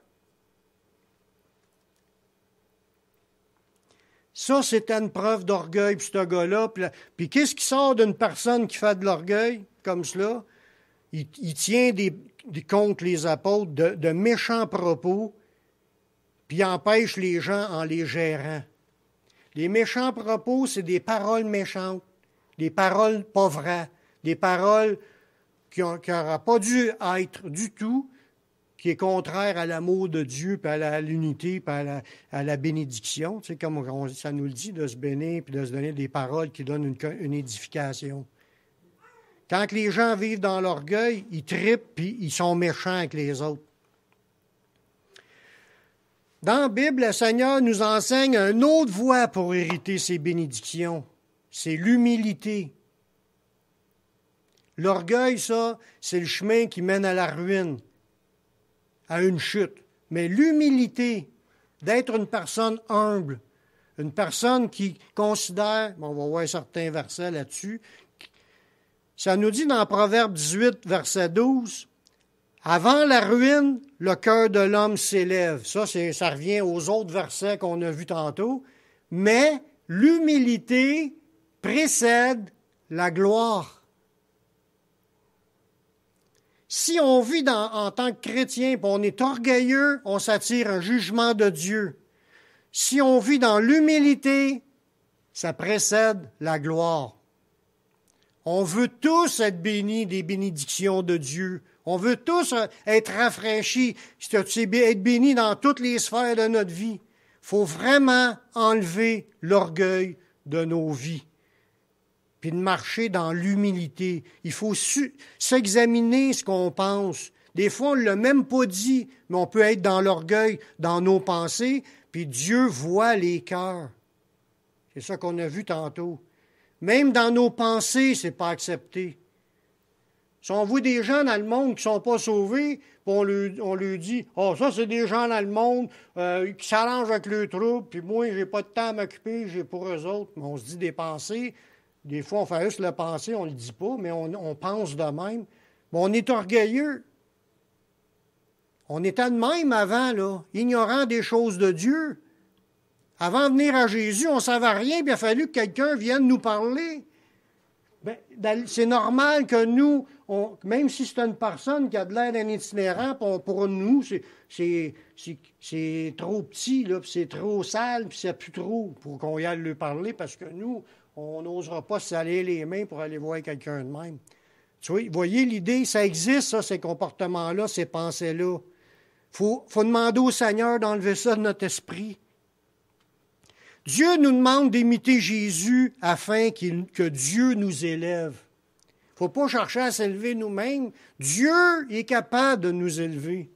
Ça, c'était une preuve d'orgueil, puis ce gars-là. Puis qu'est-ce qui sort d'une personne qui fait de l'orgueil, comme cela? Il tient contre les apôtres de méchants propos, puis il empêche les gens en les gérant. Les méchants propos, c'est des paroles méchantes, des paroles pas vraies, des paroles qui n'auraient pas dû être du tout, qui est contraire à l'amour de Dieu, puis à l'unité, puis à la bénédiction. Tu sais, comme ça nous le dit, de se bénir, puis de se donner des paroles qui donnent une édification. Quand les gens vivent dans l'orgueil, ils trippent, puis ils sont méchants avec les autres. Dans la Bible, le Seigneur nous enseigne une autre voie pour hériter ses bénédictions. C'est l'humilité. L'orgueil, ça, c'est le chemin qui mène à la ruine, à une chute. Mais l'humilité, d'être une personne humble, une personne qui considère, on va voir certains versets là-dessus, ça nous dit dans Proverbe 18, verset 12, « Avant la ruine, le cœur de l'homme s'élève. » Ça revient aux autres versets qu'on a vus tantôt. Mais l'humilité précède la gloire. Si on vit en tant que chrétien et on est orgueilleux, on s'attire un jugement de Dieu. Si on vit dans l'humilité, ça précède la gloire. On veut tous être bénis des bénédictions de Dieu. On veut tous être rafraîchis, être bénis dans toutes les sphères de notre vie. Il faut vraiment enlever l'orgueil de nos vies, puis de marcher dans l'humilité. Il faut s'examiner ce qu'on pense. Des fois, on ne l'a même pas dit, mais on peut être dans l'orgueil, dans nos pensées, puis Dieu voit les cœurs. C'est ça qu'on a vu tantôt. Même dans nos pensées, ce n'est pas accepté. Si on voit des gens dans le monde qui ne sont pas sauvés, puis on lui dit « Oh, ça, c'est des gens dans le monde qui s'arrangent avec le trouble, puis moi, j'ai pas de temps à m'occuper, j'ai pour eux autres. » Mais on se dit des pensées. Des fois, on fait juste le penser, on ne le dit pas, mais on pense de même. Mais on est orgueilleux. On était de même avant, là, ignorant des choses de Dieu. Avant de venir à Jésus, on ne savait rien, puis il a fallu que quelqu'un vienne nous parler. C'est normal que nous, même si c'est une personne qui a de l'air d'un itinérant, pour nous, c'est trop petit, là, puis c'est trop sale, puis c'est plus trop pour qu'on y aille lui parler, parce que nous, on n'osera pas se salir les mains pour aller voir quelqu'un de même. Tu vois, voyez l'idée, ça existe, ça, ces comportements-là, ces pensées-là. Faut demander au Seigneur d'enlever ça de notre esprit. Dieu nous demande d'imiter Jésus afin que Dieu nous élève. Il ne faut pas chercher à s'élever nous-mêmes. Dieu est capable de nous élever.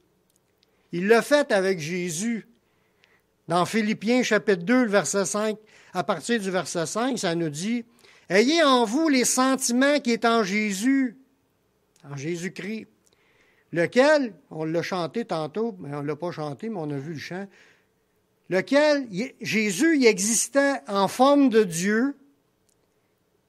Il l'a fait avec Jésus. Dans Philippiens chapitre 2, le verset 5, à partir du verset 5, ça nous dit « Ayez en vous les sentiments qui est en Jésus, en Jésus-Christ, lequel, on l'a chanté tantôt, mais on ne l'a pas chanté, mais on a vu le chant, lequel Jésus il existait en forme de Dieu,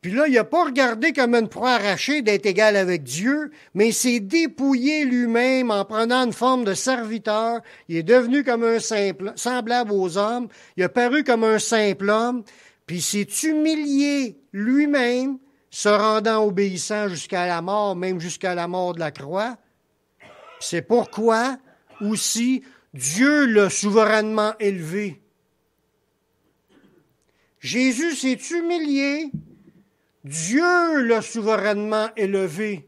puis là, il n'a pas regardé comme une proie arrachée d'être égal avec Dieu, mais il s'est dépouillé lui-même en prenant une forme de serviteur. Il est devenu comme un semblable aux hommes. Il a paru comme un simple homme, puis il s'est humilié lui-même, se rendant obéissant jusqu'à la mort, même jusqu'à la mort de la croix. C'est pourquoi aussi Dieu l'a souverainement élevé. Jésus s'est humilié Dieu l'a souverainement élevé.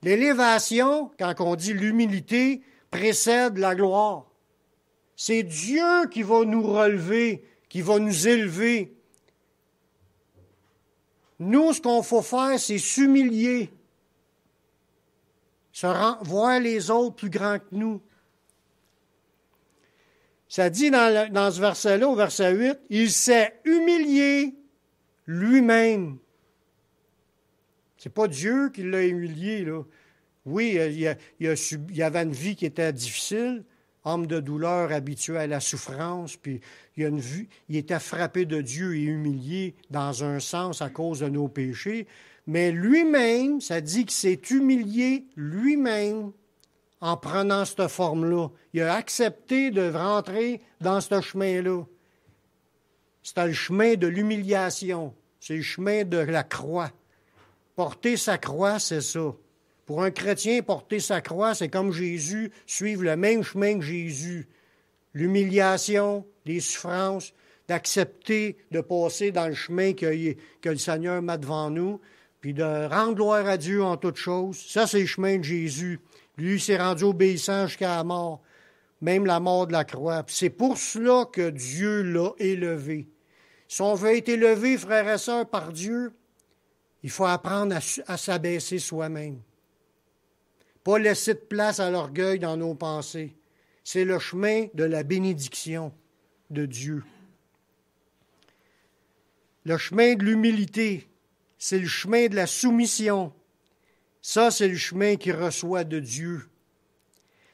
L'élévation, quand on dit l'humilité, précède la gloire. C'est Dieu qui va nous relever, qui va nous élever. Nous, ce qu'on faut faire, c'est s'humilier, voir les autres plus grands que nous. Ça dit dans ce verset-là, au verset 8, « Il s'est humilié lui-même. » C'est pas Dieu qui l'a humilié, là. Oui, il avait une vie qui était difficile, homme de douleur, habitué à la souffrance, puis il était frappé de Dieu et humilié dans un sens à cause de nos péchés, mais lui-même, ça dit qu'il s'est humilié lui-même en prenant cette forme-là. Il a accepté de rentrer dans ce chemin-là. C'était le chemin de l'humiliation, c'est le chemin de la croix. Porter sa croix, c'est ça. Pour un chrétien, porter sa croix, c'est comme Jésus, suivre le même chemin que Jésus. L'humiliation, les souffrances, d'accepter de passer dans le chemin que le Seigneur met devant nous, puis de rendre gloire à Dieu en toutes choses. Ça, c'est le chemin de Jésus. Lui, il s'est rendu obéissant jusqu'à la mort, même la mort de la croix. Puis c'est pour cela que Dieu l'a élevé. Si on veut être élevé, frères et sœurs, par Dieu, il faut apprendre à s'abaisser soi-même. Pas laisser de place à l'orgueil dans nos pensées. C'est le chemin de la bénédiction de Dieu. Le chemin de l'humilité, c'est le chemin de la soumission. Ça, c'est le chemin qui reçoit de Dieu.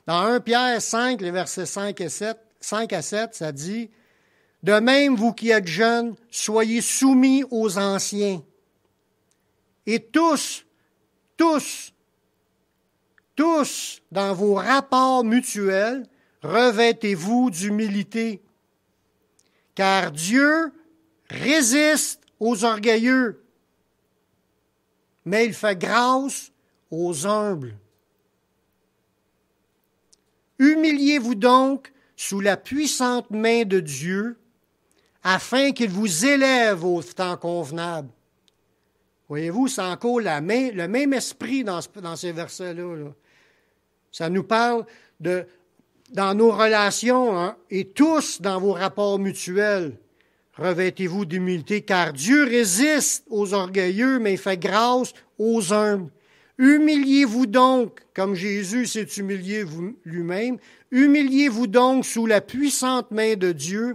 Dans 1 Pierre 5, les versets 5 à 7, ça dit « De même, vous qui êtes jeunes, soyez soumis aux anciens. Et tous, dans vos rapports mutuels, revêtez-vous d'humilité, car Dieu résiste aux orgueilleux, mais il fait grâce aux humbles. Humiliez-vous donc sous la puissante main de Dieu, afin qu'il vous élève au temps convenable. » Voyez-vous, c'est encore le même esprit dans ces versets-là. Là. Ça nous parle dans nos relations, hein, et tous dans vos rapports mutuels. Revêtez-vous d'humilité, car Dieu résiste aux orgueilleux, mais il fait grâce aux humbles. Humiliez-vous donc, comme Jésus s'est humilié lui-même, humiliez-vous donc sous la puissante main de Dieu,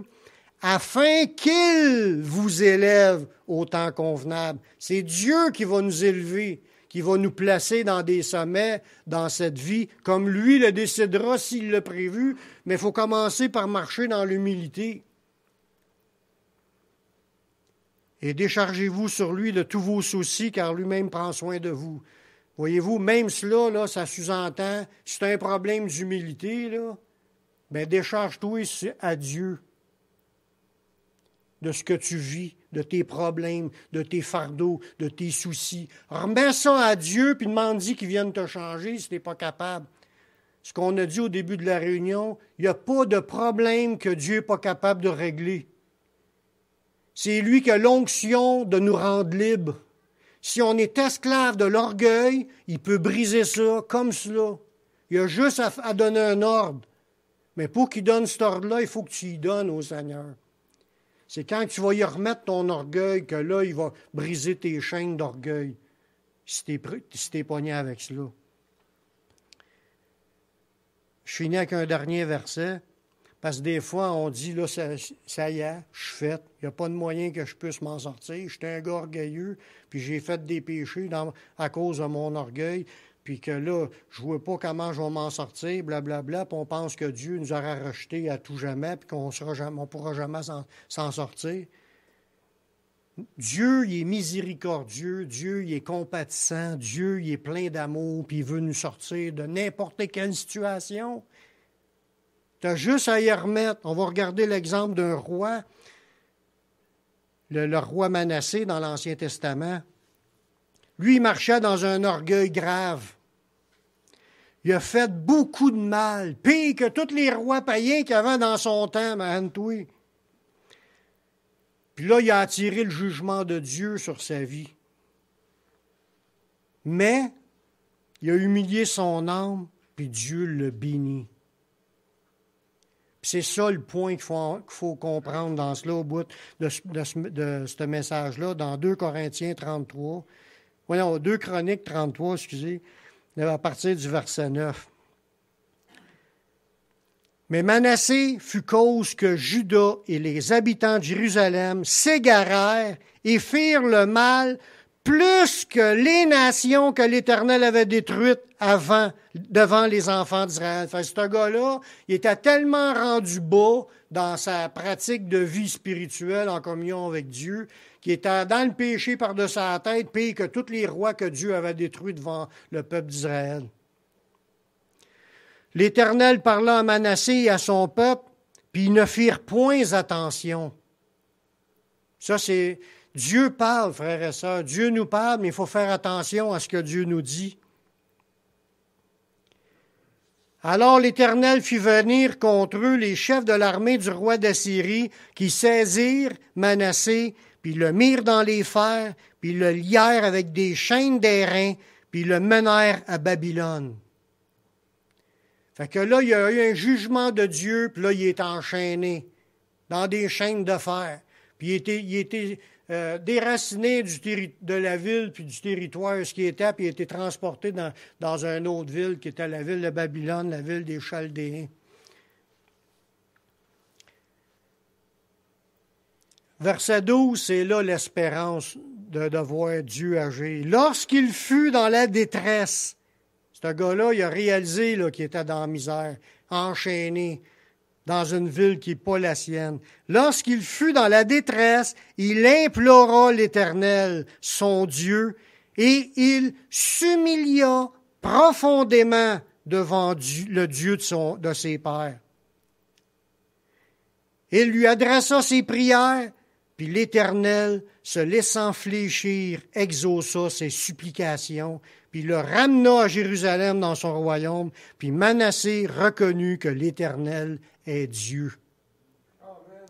afin qu'il vous élève au temps convenable. C'est Dieu qui va nous élever, qui va nous placer dans des sommets dans cette vie, comme lui le décidera s'il l'a prévu, mais il faut commencer par marcher dans l'humilité. Et déchargez-vous sur lui de tous vos soucis, car lui-même prend soin de vous. Voyez-vous, même cela, là, ça sous-entend, si tu as un problème d'humilité, là, ben décharge-toi à Dieu de ce que tu vis, de tes problèmes, de tes fardeaux, de tes soucis. Remets ça à Dieu, puis demande-lui qu'il vienne te changer si tu n'es pas capable. Ce qu'on a dit au début de la réunion, il n'y a pas de problème que Dieu n'est pas capable de régler. C'est lui qui a l'onction de nous rendre libres. Si on est esclave de l'orgueil, il peut briser ça comme cela. Il a juste à donner un ordre. Mais pour qu'il donne cet ordre-là, il faut que tu y donnes au Seigneur. C'est quand tu vas y remettre ton orgueil que là, il va briser tes chaînes d'orgueil, si t'es pogné avec cela. Je finis avec un dernier verset, parce que des fois, on dit, là, ça y est, je suis fait. Il n'y a pas de moyen que je puisse m'en sortir. J'étais un gars orgueilleux, puis j'ai fait des péchés à cause de mon orgueil, puis que là, je ne vois pas comment je vais m'en sortir, blablabla, puis on pense que Dieu nous aura rejetés à tout jamais, puis qu'on ne pourra jamais s'en sortir. Dieu, il est miséricordieux, Dieu, il est compatissant, Dieu, il est plein d'amour, puis il veut nous sortir de n'importe quelle situation. Tu as juste à y remettre. On va regarder l'exemple d'un roi, le roi Manassé dans l'Ancien Testament. Lui, il marchait dans un orgueil grave. Il a fait beaucoup de mal, pire que tous les rois païens qu'il y avait dans son temps, man, toi. Puis là, il a attiré le jugement de Dieu sur sa vie. Mais il a humilié son âme, puis Dieu le bénit. Puis c'est ça le point qu'il faut comprendre dans cela, au bout de ce message-là, dans 2 Corinthiens 33. Voyons, 2 Chroniques 33, excusez, à partir du verset 9. Mais Manassé fut cause que Juda et les habitants de Jérusalem s'égarèrent et firent le mal plus que les nations que l'Éternel avait détruites devant les enfants d'Israël. Fait que ce gars-là, il était tellement rendu bas dans sa pratique de vie spirituelle en communion avec Dieu, qu'il était dans le péché par-dessus sa tête, pire que tous les rois que Dieu avait détruits devant le peuple d'Israël. L'Éternel parla à Manassé et à son peuple, puis ils ne firent point attention. Ça, c'est... Dieu parle, frères et sœurs. Dieu nous parle, mais il faut faire attention à ce que Dieu nous dit. Alors l'Éternel fit venir contre eux les chefs de l'armée du roi d'Assyrie, qui saisirent Manassé, puis le mirent dans les fers, puis le lièrent avec des chaînes d'airain, puis le menèrent à Babylone. Fait que là, il y a eu un jugement de Dieu, puis là, il est enchaîné dans des chaînes de fer. Puis il était déraciné de la ville, puis du territoire, ce qui était, puis il a été transporté dans une autre ville, qui était la ville de Babylone, la ville des Chaldéens. Verset 12, c'est là l'espérance de voir Dieu agir. Lorsqu'il fut dans la détresse, ce gars-là, il a réalisé qu'il était dans la misère, enchaîné dans une ville qui n'est pas la sienne. Lorsqu'il fut dans la détresse, il implora l'Éternel, son Dieu, et il s'humilia profondément devant le Dieu de ses pères. Il lui adressa ses prières, puis l'Éternel, se laissant fléchir, exauça ses supplications, puis le ramena à Jérusalem dans son royaume, puis Manassé reconnut que l'Éternel est Dieu. Amen.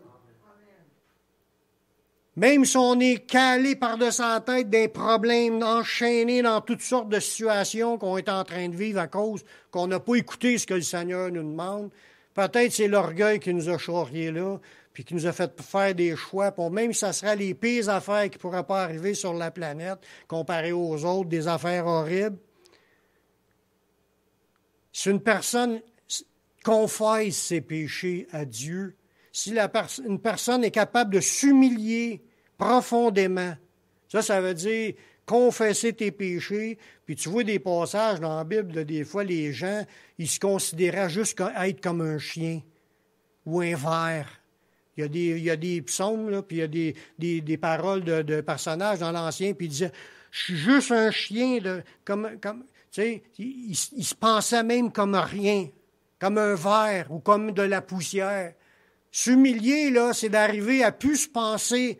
Même si on est calé par-dessus la tête des problèmes, enchaînés dans toutes sortes de situations qu'on est en train de vivre à cause qu'on n'a pas écouté ce que le Seigneur nous demande, peut-être c'est l'orgueil qui nous a charriés là, puis qui nous a fait faire des choix, même si ça serait les pires affaires qui ne pourraient pas arriver sur la planète, comparées aux autres, des affaires horribles. Si une personne confesse ses péchés à Dieu, si une personne est capable de s'humilier profondément, ça veut dire confesser tes péchés, puis tu vois des passages dans la Bible, des fois les gens, ils se considéraient juste être comme un chien ou un ver. Il y a des psaumes, là, puis il y a des paroles de personnages dans l'Ancien, puis ils disaient « Je suis juste un chien, comme tu sais, il se pensait même comme rien, comme un ver ou comme de la poussière. S'humilier, là, c'est d'arriver à plus se penser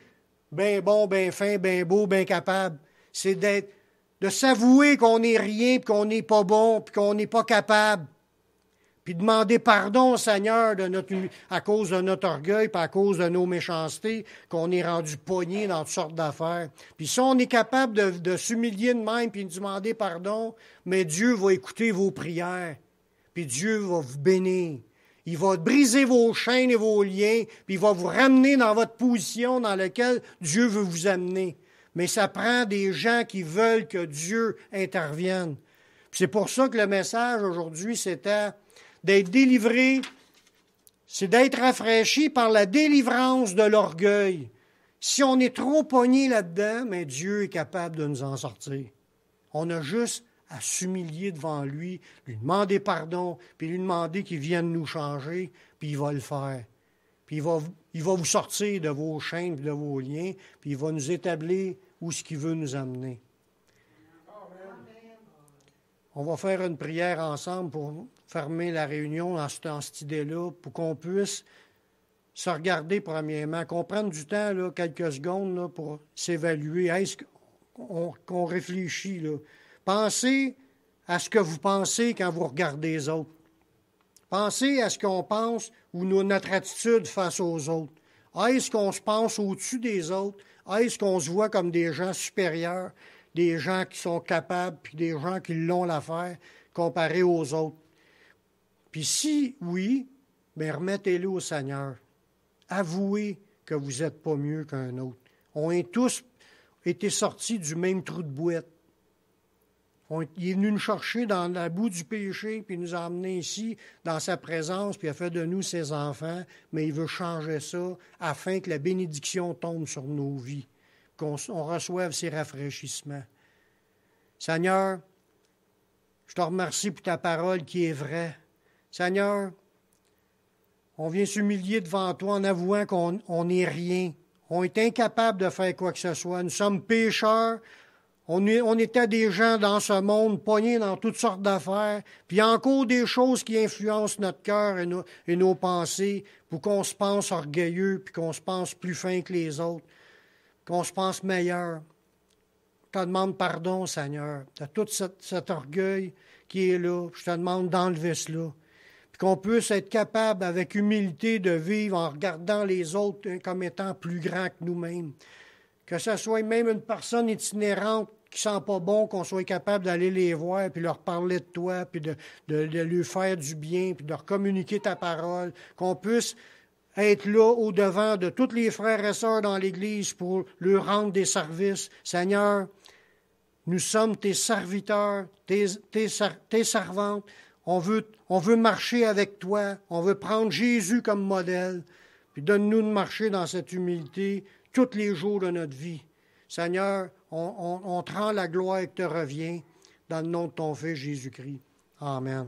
bien bon, bien fin, bien beau, bien capable. C'est de s'avouer qu'on n'est rien, puis qu'on n'est pas bon, puis qu'on n'est pas capable. Puis demander pardon au Seigneur à cause de notre orgueil, puis à cause de nos méchancetés, qu'on est rendu pogné dans toutes sortes d'affaires. Puis si on est capable de s'humilier de même, puis de demander pardon, mais Dieu va écouter vos prières, puis Dieu va vous bénir. Il va briser vos chaînes et vos liens, puis il va vous ramener dans votre position dans laquelle Dieu veut vous amener. Mais ça prend des gens qui veulent que Dieu intervienne. Puis c'est pour ça que le message aujourd'hui, c'était d'être délivré, c'est d'être rafraîchi par la délivrance de l'orgueil. Si on est trop pogné là-dedans, mais Dieu est capable de nous en sortir. On a juste à s'humilier devant lui, lui demander pardon, puis lui demander qu'il vienne nous changer, puis il va le faire. Puis il va vous sortir de vos chaînes, de vos liens, puis il va nous établir où ce qu'il veut nous amener. On va faire une prière ensemble pour fermer la réunion dans cette idée-là, pour qu'on puisse se regarder premièrement, qu'on prenne du temps, là, quelques secondes, là, pour s'évaluer. Est-ce qu'on réfléchit, là? Pensez à ce que vous pensez quand vous regardez les autres. Pensez à ce qu'on pense ou notre attitude face aux autres. Est-ce qu'on se pense au-dessus des autres? Est-ce qu'on se voit comme des gens supérieurs, des gens qui sont capables, puis des gens qui l'ont l'affaire, comparés aux autres? Puis si oui, bien remettez-le au Seigneur. Avouez que vous n'êtes pas mieux qu'un autre. On est tous été sortis du même trou de bouette. Il est venu nous chercher dans la boue du péché, puis nous a emmenés ici, dans sa présence, puis il a fait de nous ses enfants, mais il veut changer ça afin que la bénédiction tombe sur nos vies, qu'on reçoive ses rafraîchissements. Seigneur, je te remercie pour ta parole qui est vraie. Seigneur, on vient s'humilier devant toi en avouant qu'on n'est rien. On est incapable de faire quoi que ce soit. Nous sommes pécheurs. On était des gens dans ce monde, pognés dans toutes sortes d'affaires, puis il y a encore des choses qui influencent notre cœur et nos pensées pour qu'on se pense orgueilleux, puis qu'on se pense plus fin que les autres, qu'on se pense meilleur. Je te demande pardon, Seigneur, de tout cet orgueil qui est là. Je te demande d'enlever cela. Puis qu'on puisse être capable, avec humilité, de vivre en regardant les autres comme étant plus grands que nous-mêmes. Que ce soit même une personne itinérante qui sent pas bon, qu'on soit capable d'aller les voir, puis leur parler de toi, puis de lui faire du bien, puis de leur communiquer ta parole, qu'on puisse être là au-devant de tous les frères et sœurs dans l'Église pour leur rendre des services. Seigneur, nous sommes tes serviteurs, tes servantes. On veut marcher avec toi, on veut prendre Jésus comme modèle, puis donne-nous de marcher dans cette humilité tous les jours de notre vie. Seigneur, on te rend la gloire qui te revient dans le nom de ton Fils Jésus-Christ. Amen.